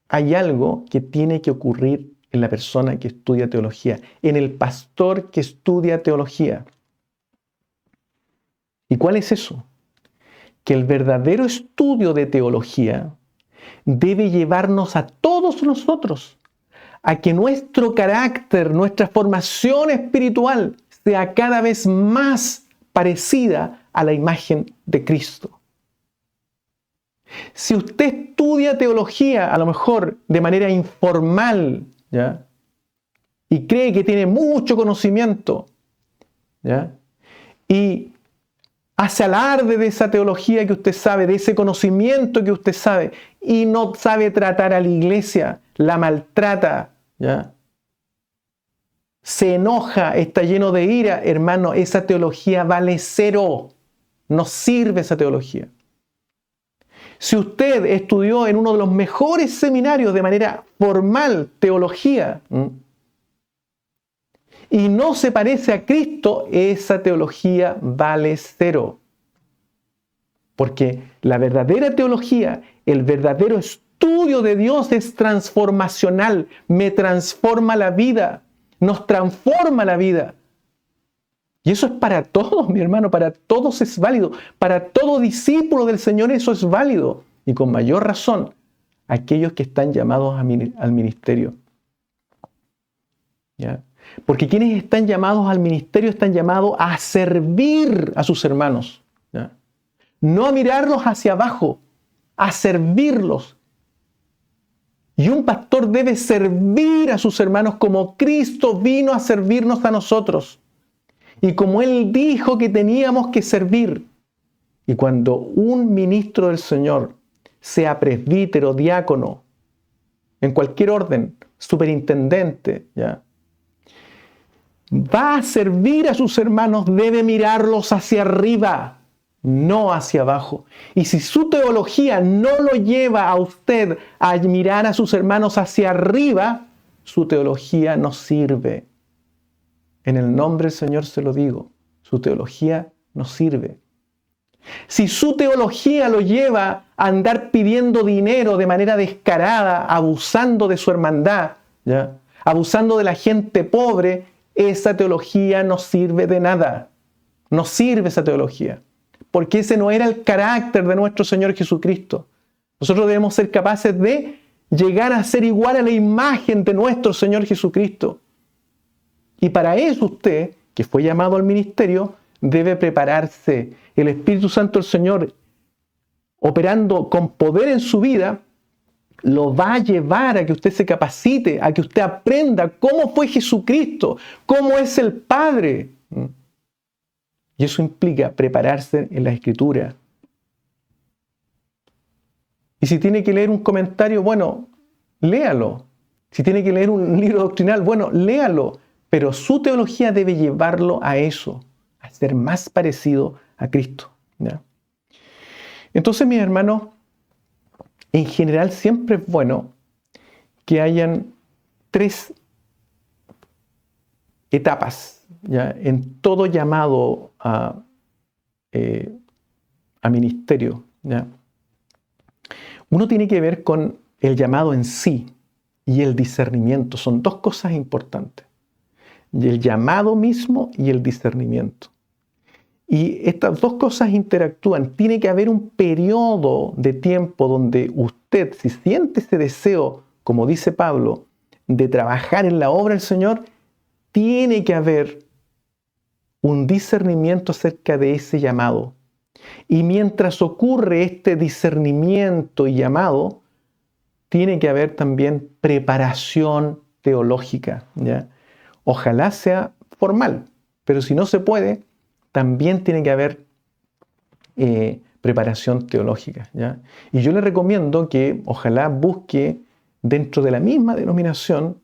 hay algo que tiene que ocurrir en la persona que estudia teología, en el pastor que estudia teología. ¿Y cuál es eso? Que el verdadero estudio de teología debe llevarnos a todos nosotros a que nuestro carácter, nuestra formación espiritual sea cada vez más parecida a la imagen de Cristo. Si usted estudia teología, a lo mejor de manera informal, ¿ya? Y cree que tiene mucho conocimiento, ¿ya? Y hace alarde de esa teología que usted sabe, de ese conocimiento que usted sabe, y no sabe tratar a la iglesia, la maltrata, ¿ya? Se enoja, está lleno de ira, hermano, esa teología vale cero. No sirve esa teología. Si usted estudió en uno de los mejores seminarios de manera formal teología, y no se parece a Cristo, esa teología vale cero. Porque la verdadera teología, el verdadero estudio de Dios es transformacional. Me transforma la vida, nos transforma la vida. Y eso es para todos, mi hermano, para todos es válido. Para todo discípulo del Señor eso es válido. Y con mayor razón, aquellos que están llamados al ministerio. ¿Ya? Porque quienes están llamados al ministerio están llamados a servir a sus hermanos, ¿ya? No a mirarlos hacia abajo, a servirlos. Y un pastor debe servir a sus hermanos como Cristo vino a servirnos a nosotros. Y como Él dijo que teníamos que servir. Y cuando un ministro del Señor, sea presbítero, diácono, en cualquier orden, superintendente, ¿ya?, va a servir a sus hermanos, debe mirarlos hacia arriba, no hacia abajo. Y si su teología no lo lleva a usted a mirar a sus hermanos hacia arriba, su teología no sirve. En el nombre del Señor se lo digo, su teología no sirve. Si su teología lo lleva a andar pidiendo dinero de manera descarada, abusando de su hermandad, ¿ya?, abusando de la gente pobre, esa teología no sirve de nada. No sirve esa teología. Porque ese no era el carácter de nuestro Señor Jesucristo. Nosotros debemos ser capaces de llegar a ser igual a la imagen de nuestro Señor Jesucristo. Y para eso usted que fue llamado al ministerio, debe prepararse. El Espíritu Santo del Señor, operando con poder en su vida, lo va a llevar a que usted se capacite, a que usted aprenda cómo fue Jesucristo, cómo es el Padre. Y eso implica prepararse en la Escritura. Y si tiene que leer un comentario, bueno, léalo. Si tiene que leer un libro doctrinal, bueno, léalo. Pero su teología debe llevarlo a eso, a ser más parecido a Cristo, ¿ya? Entonces, mis hermanos, en general siempre es bueno que hayan 3 etapas, ¿ya?, en todo llamado a ministerio, ¿ya? Uno tiene que ver con el llamado en sí y el discernimiento. Son 2 cosas importantes. Y el llamado mismo y el discernimiento. Y estas 2 cosas interactúan. Tiene que haber un periodo de tiempo donde usted, si siente ese deseo, como dice Pablo, de trabajar en la obra del Señor, tiene que haber un discernimiento acerca de ese llamado. Y mientras ocurre este discernimiento y llamado, tiene que haber también preparación teológica, ¿ya? Ojalá sea formal, pero si no se puede, también tiene que haber preparación teológica, ¿ya? Y yo le recomiendo que ojalá busque dentro de la misma denominación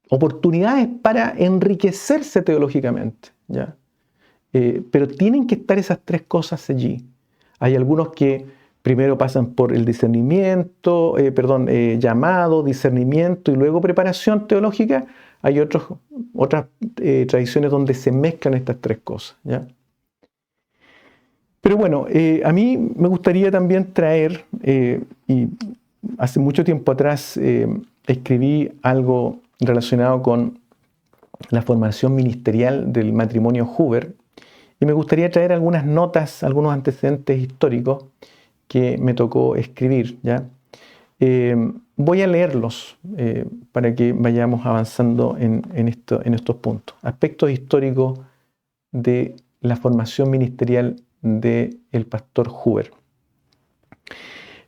oportunidades para enriquecerse teológicamente, ¿ya? Pero tienen que estar esas 3 cosas allí. Hay algunos que primero pasan por el discernimiento, llamado, discernimiento y luego preparación teológica. Hay otras tradiciones donde se mezclan estas 3 cosas, ¿ya? Pero bueno, a mí me gustaría también traer, y hace mucho tiempo atrás escribí algo relacionado con la formación ministerial del matrimonio Hoover, y me gustaría traer algunas notas, algunos antecedentes históricos que me tocó escribir, ¿ya? Voy a leerlos para que vayamos avanzando en estos puntos. Aspectos históricos de la formación ministerial del pastor Hoover.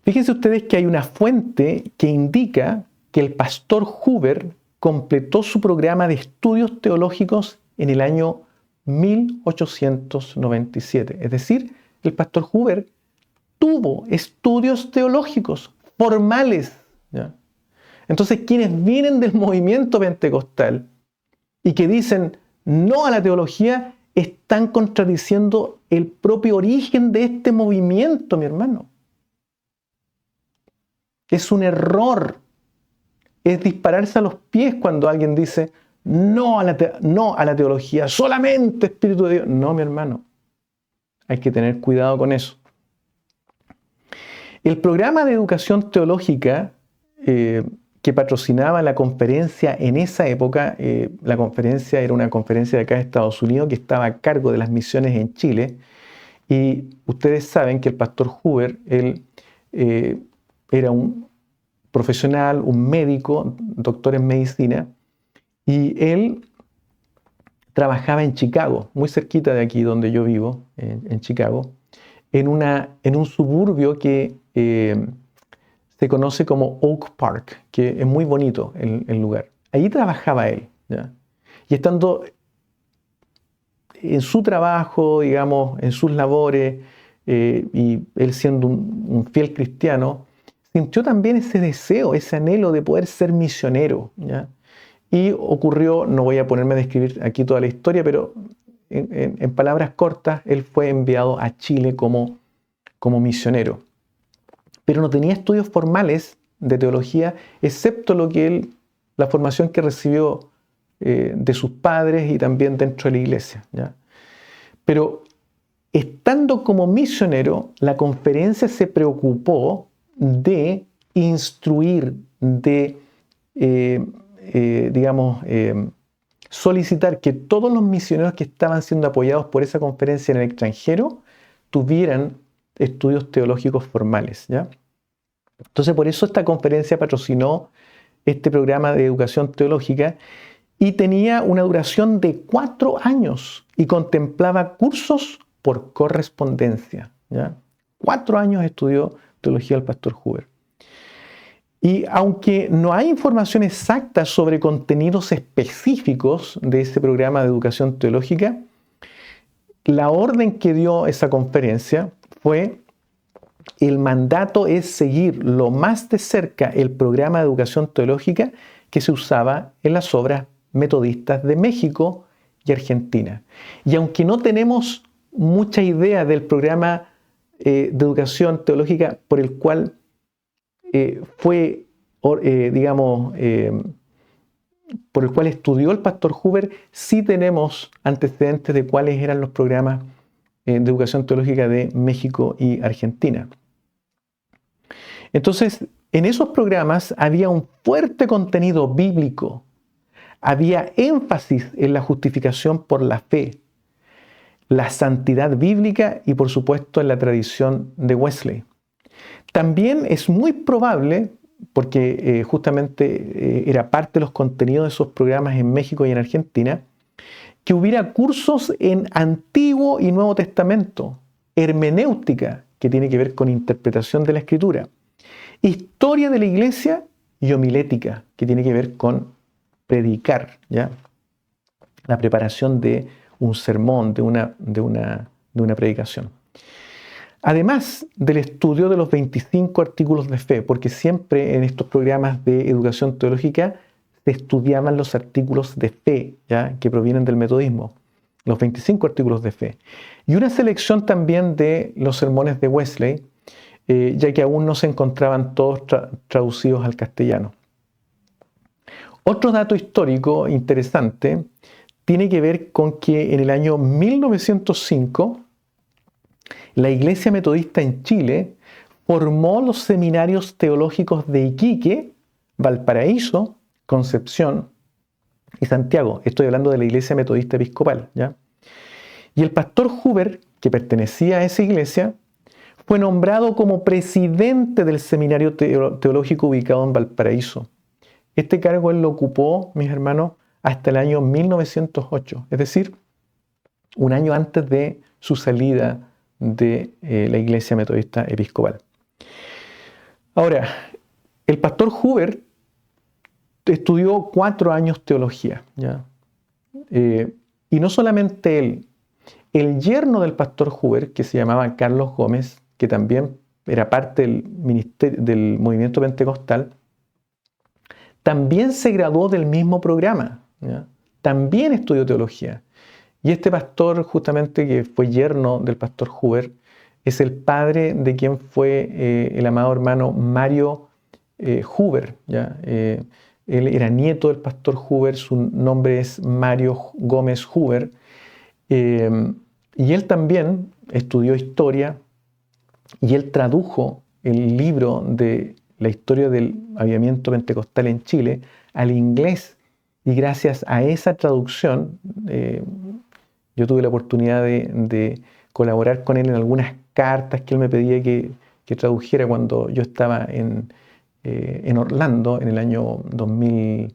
Fíjense ustedes que hay una fuente que indica que el pastor Hoover completó su programa de estudios teológicos en el año 1897. Es decir, el pastor Hoover tuvo estudios teológicos formales, ¿ya? Entonces, quienes vienen del movimiento pentecostal y que dicen no a la teología, están contradiciendo el propio origen de este movimiento, mi hermano. Es un error. Es dispararse a los pies cuando alguien dice no a la teología, solamente Espíritu de Dios. No, mi hermano. Hay que tener cuidado con eso. El programa de educación teológica que patrocinaba la conferencia en esa época, la conferencia era una conferencia de acá de Estados Unidos que estaba a cargo de las misiones en Chile, y ustedes saben que el pastor Hoover, él era un profesional, un médico, doctor en medicina, y él trabajaba en Chicago, muy cerquita de aquí donde yo vivo, en Chicago, en un suburbio que se conoce como Oak Park, que es muy bonito el lugar. Allí trabajaba él, ¿ya? Y estando en su trabajo, digamos, en sus labores, y él siendo un fiel cristiano, sintió también ese deseo, ese anhelo de poder ser misionero, ¿ya? Y ocurrió, no voy a ponerme a describir aquí toda la historia, pero en palabras cortas, él fue enviado a Chile como misionero. Pero no tenía estudios formales de teología, excepto la formación que recibió de sus padres y también dentro de la iglesia, ¿ya? Pero estando como misionero, la conferencia se preocupó de instruir, de solicitar que todos los misioneros que estaban siendo apoyados por esa conferencia en el extranjero tuvieran estudios teológicos formales, ¿ya? Entonces, por eso esta conferencia patrocinó este programa de educación teológica, y tenía una duración de 4 años y contemplaba cursos por correspondencia, ¿ya? 4 años estudió teología el pastor Huber. Y aunque no hay información exacta sobre contenidos específicos de ese programa de educación teológica, la orden que dio esa conferencia fue: el mandato es seguir lo más de cerca el programa de educación teológica que se usaba en las obras metodistas de México y Argentina. Y aunque no tenemos mucha idea del programa de educación teológica por el cual por el cual estudió el pastor Huber, sí tenemos antecedentes de cuáles eran los programas de educación teológica de México y Argentina. Entonces, en esos programas había un fuerte contenido bíblico, había énfasis en la justificación por la fe, la santidad bíblica y, por supuesto, en la tradición de Wesley. También es muy probable, porque justamente era parte de los contenidos de esos programas en México y en Argentina, que hubiera cursos en Antiguo y Nuevo Testamento, hermenéutica, que tiene que ver con interpretación de la Escritura, historia de la Iglesia y homilética, que tiene que ver con predicar, ¿ya? La preparación de un sermón, de una predicación. Además del estudio de los 25 artículos de fe, porque siempre en estos programas de educación teológica se estudiaban los artículos de fe, ¿ya? Que provienen del metodismo, los 25 artículos de fe. Y una selección también de los sermones de Wesley, ya que aún no se encontraban todos traducidos al castellano. Otro dato histórico interesante tiene que ver con que en el año 1905 la Iglesia Metodista en Chile formó los seminarios teológicos de Iquique, Valparaíso, Concepción y Santiago. Estoy hablando de la Iglesia Metodista Episcopal, ¿ya? Y el pastor Huber, que pertenecía a esa iglesia, fue nombrado como presidente del seminario teológico ubicado en Valparaíso. Este cargo él lo ocupó, mis hermanos, hasta el año 1908, es decir, un año antes de su salida de la Iglesia Metodista Episcopal. Ahora, el pastor Huber estudió 4 años teología, ¿ya? Y no solamente él, el yerno del pastor Huber, que se llamaba Carlos Gómez, que también era parte del movimiento pentecostal, también se graduó del mismo programa, ¿ya? También estudió teología. Y este pastor, justamente, que fue yerno del pastor Huber, es el padre de quien fue el amado hermano Mario Huber, ¿ya? Él era nieto del pastor Huber, su nombre es Mario Gómez Huber, y él también estudió historia, y él tradujo el libro de la historia del avivamiento pentecostal en Chile al inglés, y gracias a esa traducción yo tuve la oportunidad de colaborar con él en algunas cartas que él me pedía que tradujera cuando yo estaba en Orlando en el año 2000,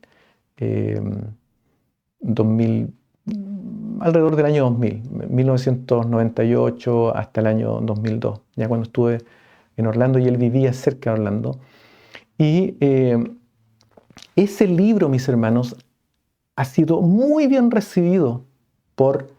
alrededor del año 2000, 1998 hasta el año 2002, ya cuando estuve en Orlando y él vivía cerca de Orlando. Y ese libro, mis hermanos, ha sido muy bien recibido por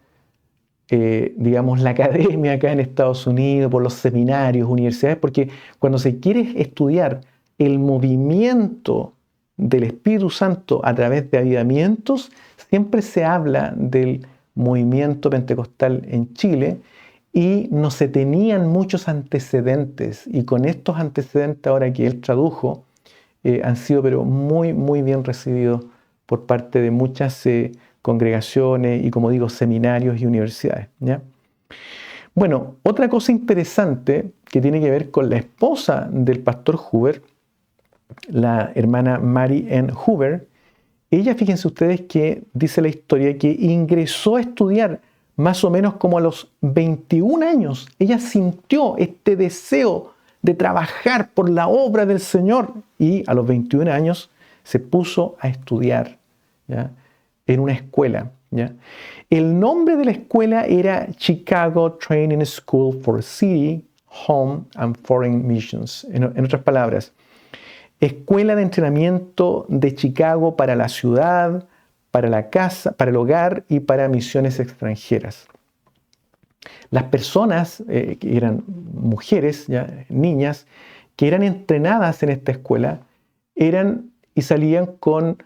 la academia acá en Estados Unidos, por los seminarios, universidades, porque cuando se quiere estudiar el movimiento del Espíritu Santo a través de avivamientos, siempre se habla del movimiento pentecostal en Chile y no se tenían muchos antecedentes, y con estos antecedentes ahora que él tradujo han sido pero muy, muy bien recibidos por parte de muchas congregaciones y, como digo, seminarios y universidades, ¿ya? Bueno, otra cosa interesante que tiene que ver con la esposa del pastor Huber, la hermana Mary Ann Huber, ella, fíjense ustedes que dice la historia que ingresó a estudiar más o menos como a los 21 años. Ella sintió este deseo de trabajar por la obra del Señor y a los 21 años se puso a estudiar, ¿ya? en una escuela, ¿ya? El nombre de la escuela era Chicago Training School for City, Home and Foreign Missions. En otras palabras, Escuela de Entrenamiento de Chicago para la ciudad, para la casa, para el hogar y para misiones extranjeras. Las personas, que eran mujeres, ¿ya? Niñas, que eran entrenadas en esta escuela, eran y salían con,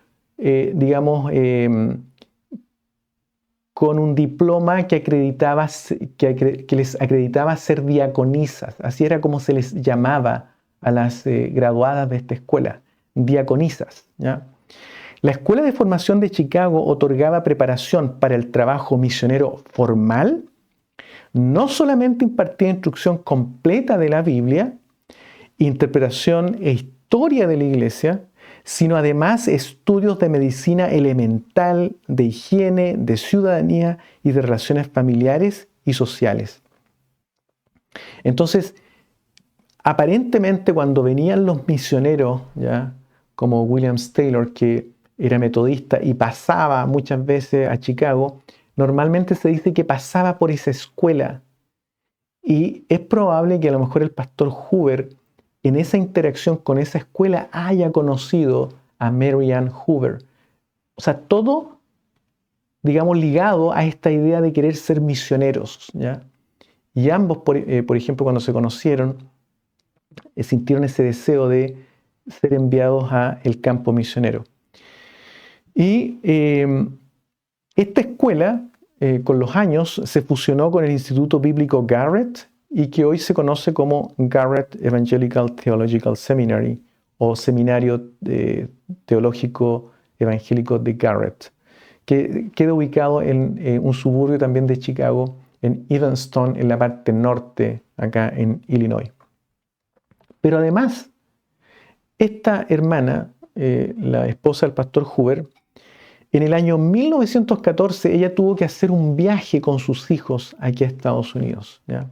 con un diploma que les acreditaba ser diaconisas. Así era como se les llamaba a las graduadas de esta escuela, diaconisas, ¿ya? La Escuela de Formación de Chicago otorgaba preparación para el trabajo misionero formal. No solamente impartía instrucción completa de la Biblia, interpretación e historia de la iglesia, sino además estudios de medicina elemental, de higiene, de ciudadanía y de relaciones familiares y sociales. Entonces, aparentemente cuando venían los misioneros, ¿ya? Como William Taylor, que era metodista y pasaba muchas veces a Chicago, normalmente se dice que pasaba por esa escuela. Y es probable que a lo mejor el pastor Hoover, en esa interacción con esa escuela, haya conocido a Mary Ann Hoover. O sea, todo, digamos, ligado a esta idea de querer ser misioneros, ¿ya? Y ambos, por ejemplo, cuando se conocieron, sintieron ese deseo de ser enviados al campo misionero. Y esta escuela, con los años, se fusionó con el Instituto Bíblico Garrett y que hoy se conoce como Garrett Evangelical Theological Seminary o Seminario Teológico Evangélico de Garrett, que queda ubicado en un suburbio también de Chicago, en Evanston, en la parte norte, acá en Illinois. Pero además, esta hermana, la esposa del pastor Hoover, en el año 1914 ella tuvo que hacer un viaje con sus hijos aquí a Estados Unidos, ¿ya?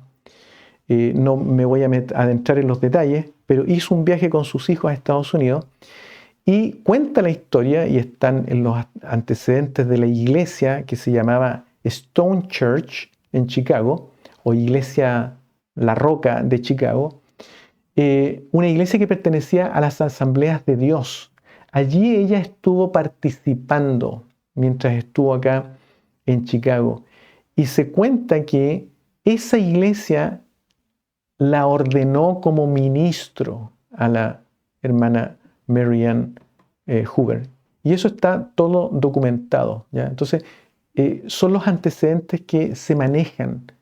No me voy a adentrar en los detalles, pero hizo un viaje con sus hijos a Estados Unidos y cuenta la historia, y están en los antecedentes de la iglesia que se llamaba Stone Church en Chicago, o Iglesia La Roca de Chicago, una iglesia que pertenecía a las Asambleas de Dios. Allí ella estuvo participando mientras estuvo acá en Chicago. Y se cuenta que esa iglesia la ordenó como ministro a la hermana Mary Ann Hoover. Y eso está todo documentado, ¿ya? Entonces, son los antecedentes que se manejan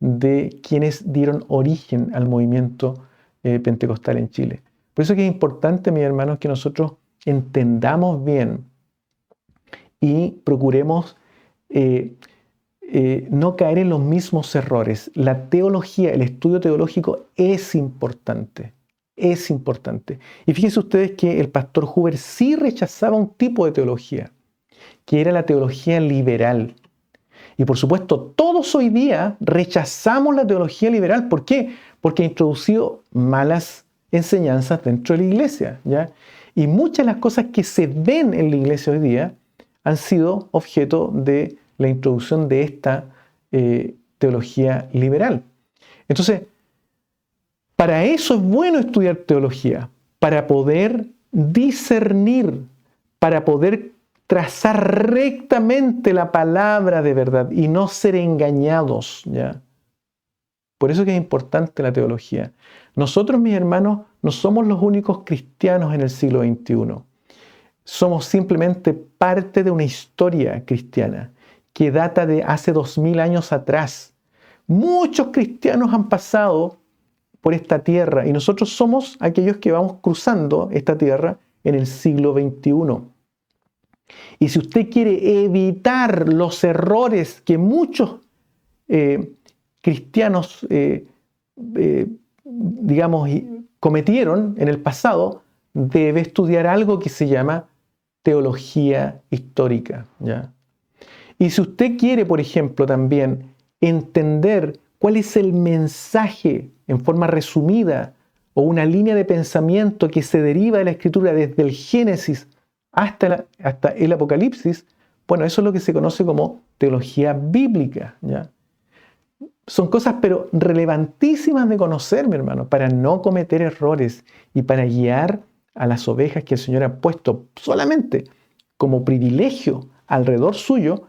de quienes dieron origen al movimiento pentecostal en Chile. Por eso que es importante, mis hermanos, que nosotros entendamos bien y procuremos no caer en los mismos errores. La teología, el estudio teológico es importante. Es importante. Y fíjense ustedes que el pastor Hoover sí rechazaba un tipo de teología, que era la teología liberal. Y por supuesto, todos hoy día rechazamos la teología liberal. ¿Por qué? Porque ha introducido malas enseñanzas dentro de la iglesia, ¿ya? Y muchas de las cosas que se ven en la iglesia hoy día han sido objeto de la introducción de esta teología liberal. Entonces, para eso es bueno estudiar teología, para poder discernir, para poder trazar rectamente la palabra de verdad y no ser engañados, ¿ya? Por eso que es importante la teología. Nosotros, mis hermanos, no somos los únicos cristianos en el siglo XXI. Somos simplemente parte de una historia cristiana que data de hace 2000 años atrás. Muchos cristianos han pasado por esta tierra y nosotros somos aquellos que vamos cruzando esta tierra en el siglo XXI. Y si usted quiere evitar los errores que muchos cristianos, cometieron en el pasado, debe estudiar algo que se llama teología histórica, ¿ya? Y si usted quiere, por ejemplo, también entender cuál es el mensaje en forma resumida o una línea de pensamiento que se deriva de la Escritura desde el Génesis hasta el Apocalipsis, Bueno, eso es lo que se conoce como teología bíblica, ¿ya? Son cosas pero relevantísimas de conocer, mi hermano, para no cometer errores y para guiar a las ovejas que el Señor ha puesto solamente como privilegio alrededor suyo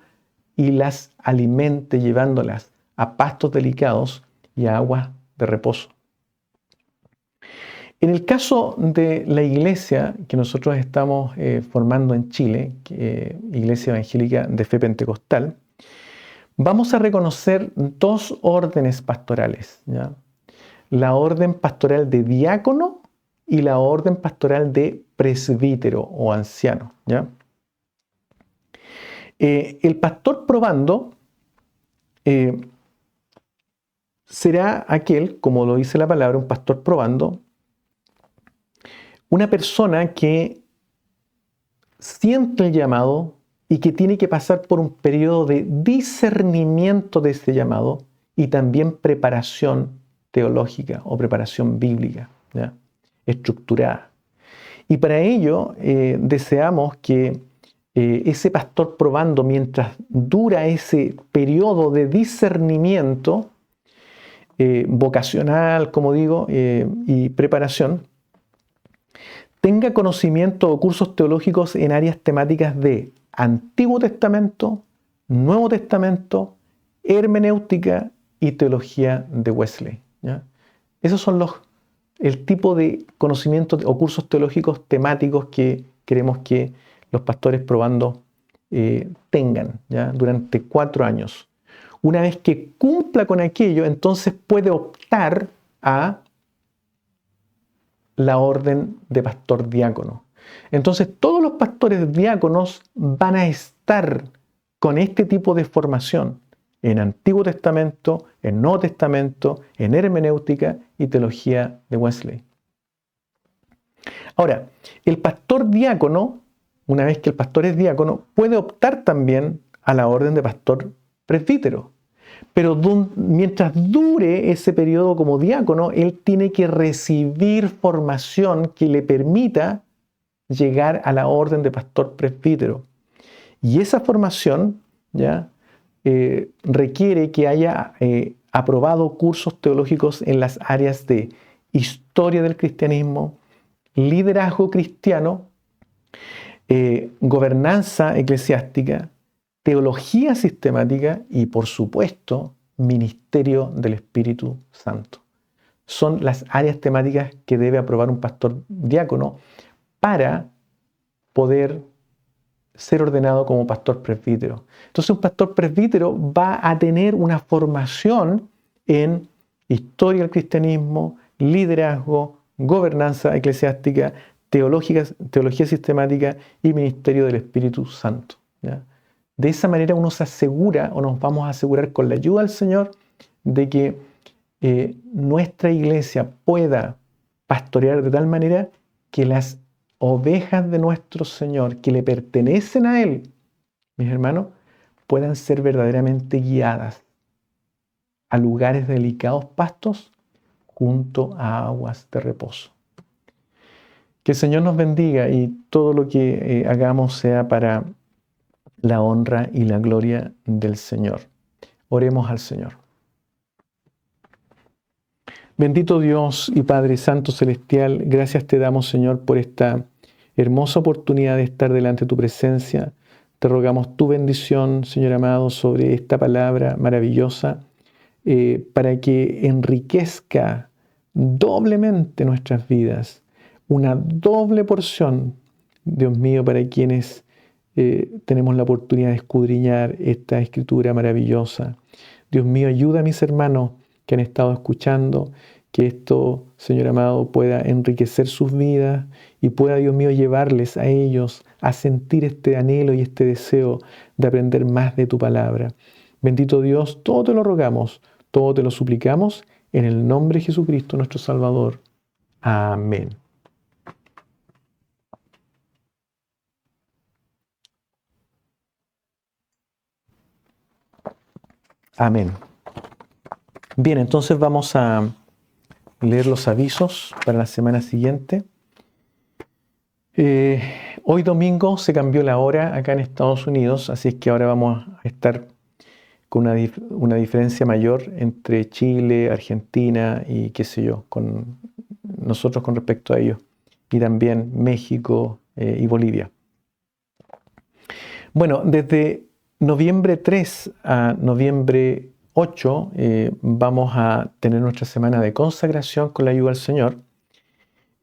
y las alimente llevándolas a pastos delicados y a aguas de reposo. En el caso de la iglesia que nosotros estamos formando en Chile, Iglesia Evangélica de Fe Pentecostal, vamos a reconocer dos órdenes pastorales, ¿ya? La orden pastoral de diácono y la orden pastoral de presbítero o anciano, ¿ya? El pastor probando será aquel, como lo dice la palabra, un pastor probando, una persona que siente el llamado y que tiene que pasar por un periodo de discernimiento de ese llamado y también preparación teológica o preparación bíblica, ¿ya? Estructurada. Y para ello deseamos que ese pastor probando, mientras dura ese periodo de discernimiento vocacional, como digo, y preparación, tenga conocimiento o cursos teológicos en áreas temáticas de Antiguo Testamento, Nuevo Testamento, hermenéutica y teología de Wesley, ¿ya? Esos son el tipo de conocimientos o cursos teológicos temáticos que queremos que los pastores probando tengan, ¿ya? Durante 4 años. Una vez que cumpla con aquello, entonces puede optar a la orden de pastor diácono. Entonces todos los pastores diáconos van a estar con este tipo de formación en Antiguo Testamento, en Nuevo Testamento, en hermenéutica y teología de Wesley. Ahora, el pastor diácono, una vez que el pastor es diácono, puede optar también a la orden de pastor presbítero. Pero mientras dure ese periodo como diácono, él tiene que recibir formación que le permita llegar a la orden de pastor presbítero. Y esa formación ya requiere que haya aprobado cursos teológicos en las áreas de historia del cristianismo, liderazgo cristiano, gobernanza eclesiástica, teología sistemática y, por supuesto, ministerio del Espíritu Santo. Son las áreas temáticas que debe aprobar un pastor diácono para poder ser ordenado como pastor presbítero. Entonces, un pastor presbítero va a tener una formación en historia del cristianismo, liderazgo, gobernanza eclesiástica, teología sistemática y ministerio del Espíritu Santo, ¿ya? De esa manera uno se asegura, o nos vamos a asegurar con la ayuda del Señor, de que nuestra iglesia pueda pastorear de tal manera que las ovejas de nuestro Señor, que le pertenecen a Él, mis hermanos, puedan ser verdaderamente guiadas a lugares de delicados pastos junto a aguas de reposo. Que el Señor nos bendiga y todo lo que hagamos sea para la honra y la gloria del Señor. Oremos al Señor. Bendito Dios y Padre Santo Celestial, gracias te damos, Señor, por esta hermosa oportunidad de estar delante de tu presencia. Te rogamos tu bendición, Señor amado, sobre esta palabra maravillosa, para que enriquezca doblemente nuestras vidas. Una doble porción, Dios mío, para quienes tenemos la oportunidad de escudriñar esta escritura maravillosa. Dios mío, ayuda a mis hermanos que han estado escuchando, que esto, Señor amado, pueda enriquecer sus vidas y pueda, Dios mío, llevarles a ellos a sentir este anhelo y este deseo de aprender más de tu palabra. Bendito Dios, todo te lo rogamos, todo te lo suplicamos, en el nombre de Jesucristo, nuestro Salvador. Amén. Amén. Bien, entonces vamos a leer los avisos para la semana siguiente. Hoy domingo se cambió la hora acá en Estados Unidos, así es que ahora vamos a estar con una diferencia mayor entre Chile, Argentina y qué sé yo, con nosotros con respecto a ellos, y también México y Bolivia. Bueno, desde noviembre 3 a noviembre 8 vamos a tener nuestra semana de consagración con la ayuda del Señor.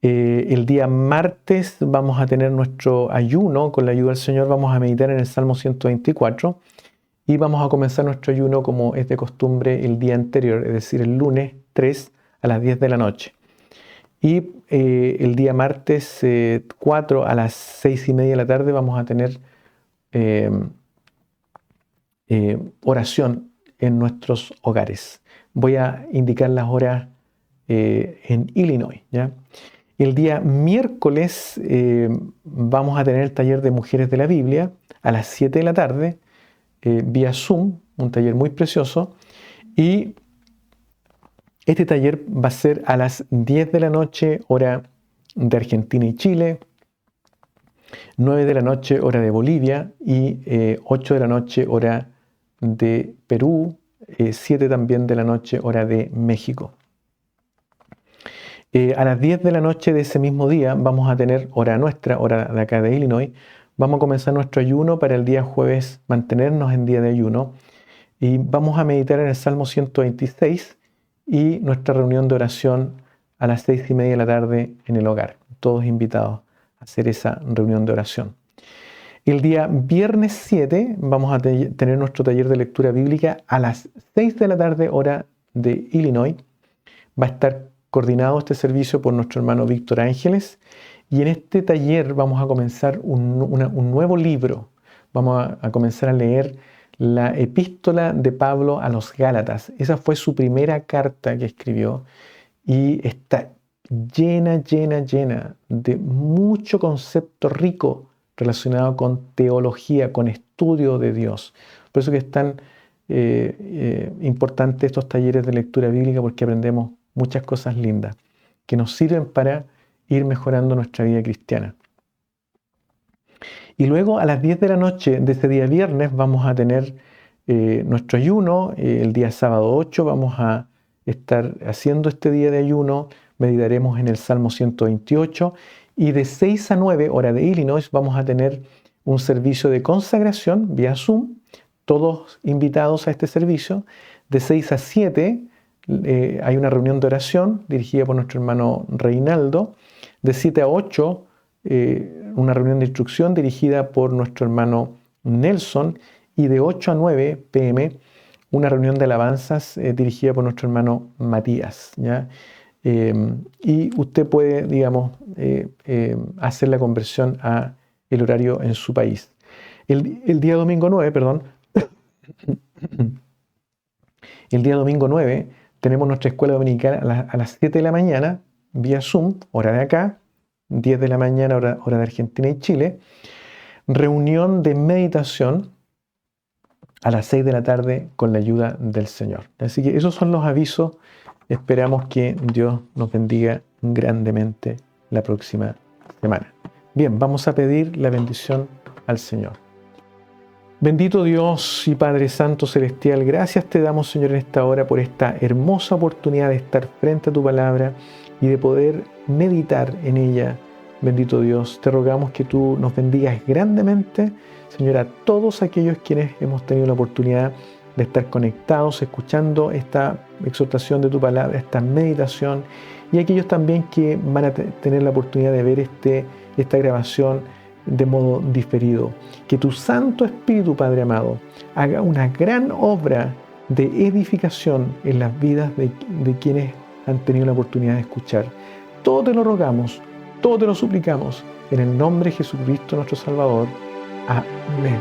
El día martes vamos a tener nuestro ayuno con la ayuda del Señor, vamos a meditar en el Salmo 124 y vamos a comenzar nuestro ayuno como es de costumbre el día anterior, es decir, el lunes 3 a las 10 de la noche. Y el día martes 4 a las 6:30 de la tarde vamos a tener oración en nuestros hogares. Voy a indicar las horas en Illinois, ¿ya? El día miércoles vamos a tener el taller de Mujeres de la Biblia a las 7 de la tarde, vía Zoom, un taller muy precioso. Y este taller va a ser a las 10 de la noche, hora de Argentina y Chile, 9 de la noche, hora de Bolivia, y 8 de la noche, hora de Perú, 7 también de la noche, hora de México. A las 10 de la noche de ese mismo día vamos a tener hora nuestra, hora de acá de Illinois. Vamos a comenzar nuestro ayuno para el día jueves, mantenernos en día de ayuno. Y vamos a meditar en el Salmo 126 y nuestra reunión de oración a las 6:30 de la tarde en el hogar. Todos invitados a hacer esa reunión de oración. El día viernes 7 vamos a tener nuestro taller de lectura bíblica a las 6 de la tarde, hora de Illinois. Va a estar coordinado este servicio por nuestro hermano Víctor Ángeles, y en este taller vamos a comenzar un nuevo libro. Vamos a comenzar a leer la epístola de Pablo a los Gálatas. Esa fue su primera carta que escribió y está llena de mucho concepto rico relacionado con teología, con estudio de Dios. Por eso que es tan importante estos talleres de lectura bíblica, porque aprendemos muchas cosas lindas que nos sirven para ir mejorando nuestra vida cristiana. Y luego a las 10 de la noche de ese día viernes vamos a tener nuestro ayuno. El día sábado 8 vamos a estar haciendo este día de ayuno, meditaremos en el Salmo 128 y de 6 a 9 hora de Illinois vamos a tener un servicio de consagración vía Zoom, todos invitados a este servicio. De 6 a 7 hay una reunión de oración dirigida por nuestro hermano Reinaldo. De 7 a 8 una reunión de instrucción dirigida por nuestro hermano Nelson. Y de 8 a 9 p.m. una reunión de alabanzas dirigida por nuestro hermano Matías, ¿ya? Y usted puede, digamos, hacer la conversión a el horario en su país. El día domingo 9, perdón. El día domingo 9 tenemos nuestra escuela dominical a las 7 de la mañana, vía Zoom, hora de acá, 10 de la mañana, hora de Argentina y Chile. Reunión de meditación a las 6 de la tarde con la ayuda del Señor. Así que esos son los avisos. Esperamos que Dios nos bendiga grandemente la próxima semana. Bien, vamos a pedir la bendición al Señor. Bendito Dios y Padre Santo Celestial, gracias te damos, Señor, en esta hora por esta hermosa oportunidad de estar frente a tu palabra y de poder meditar en ella. Bendito Dios, te rogamos que tú nos bendigas grandemente, Señor, a todos aquellos quienes hemos tenido la oportunidad de estar conectados, escuchando esta exhortación de tu palabra, esta meditación, y aquellos también que van a tener la oportunidad de ver esta grabación de modo diferido. Que tu Santo Espíritu, Padre amado, haga una gran obra de edificación en las vidas de quienes han tenido la oportunidad de escuchar. Todo te lo rogamos, todo te lo suplicamos, en el nombre de Jesucristo nuestro Salvador. Amén.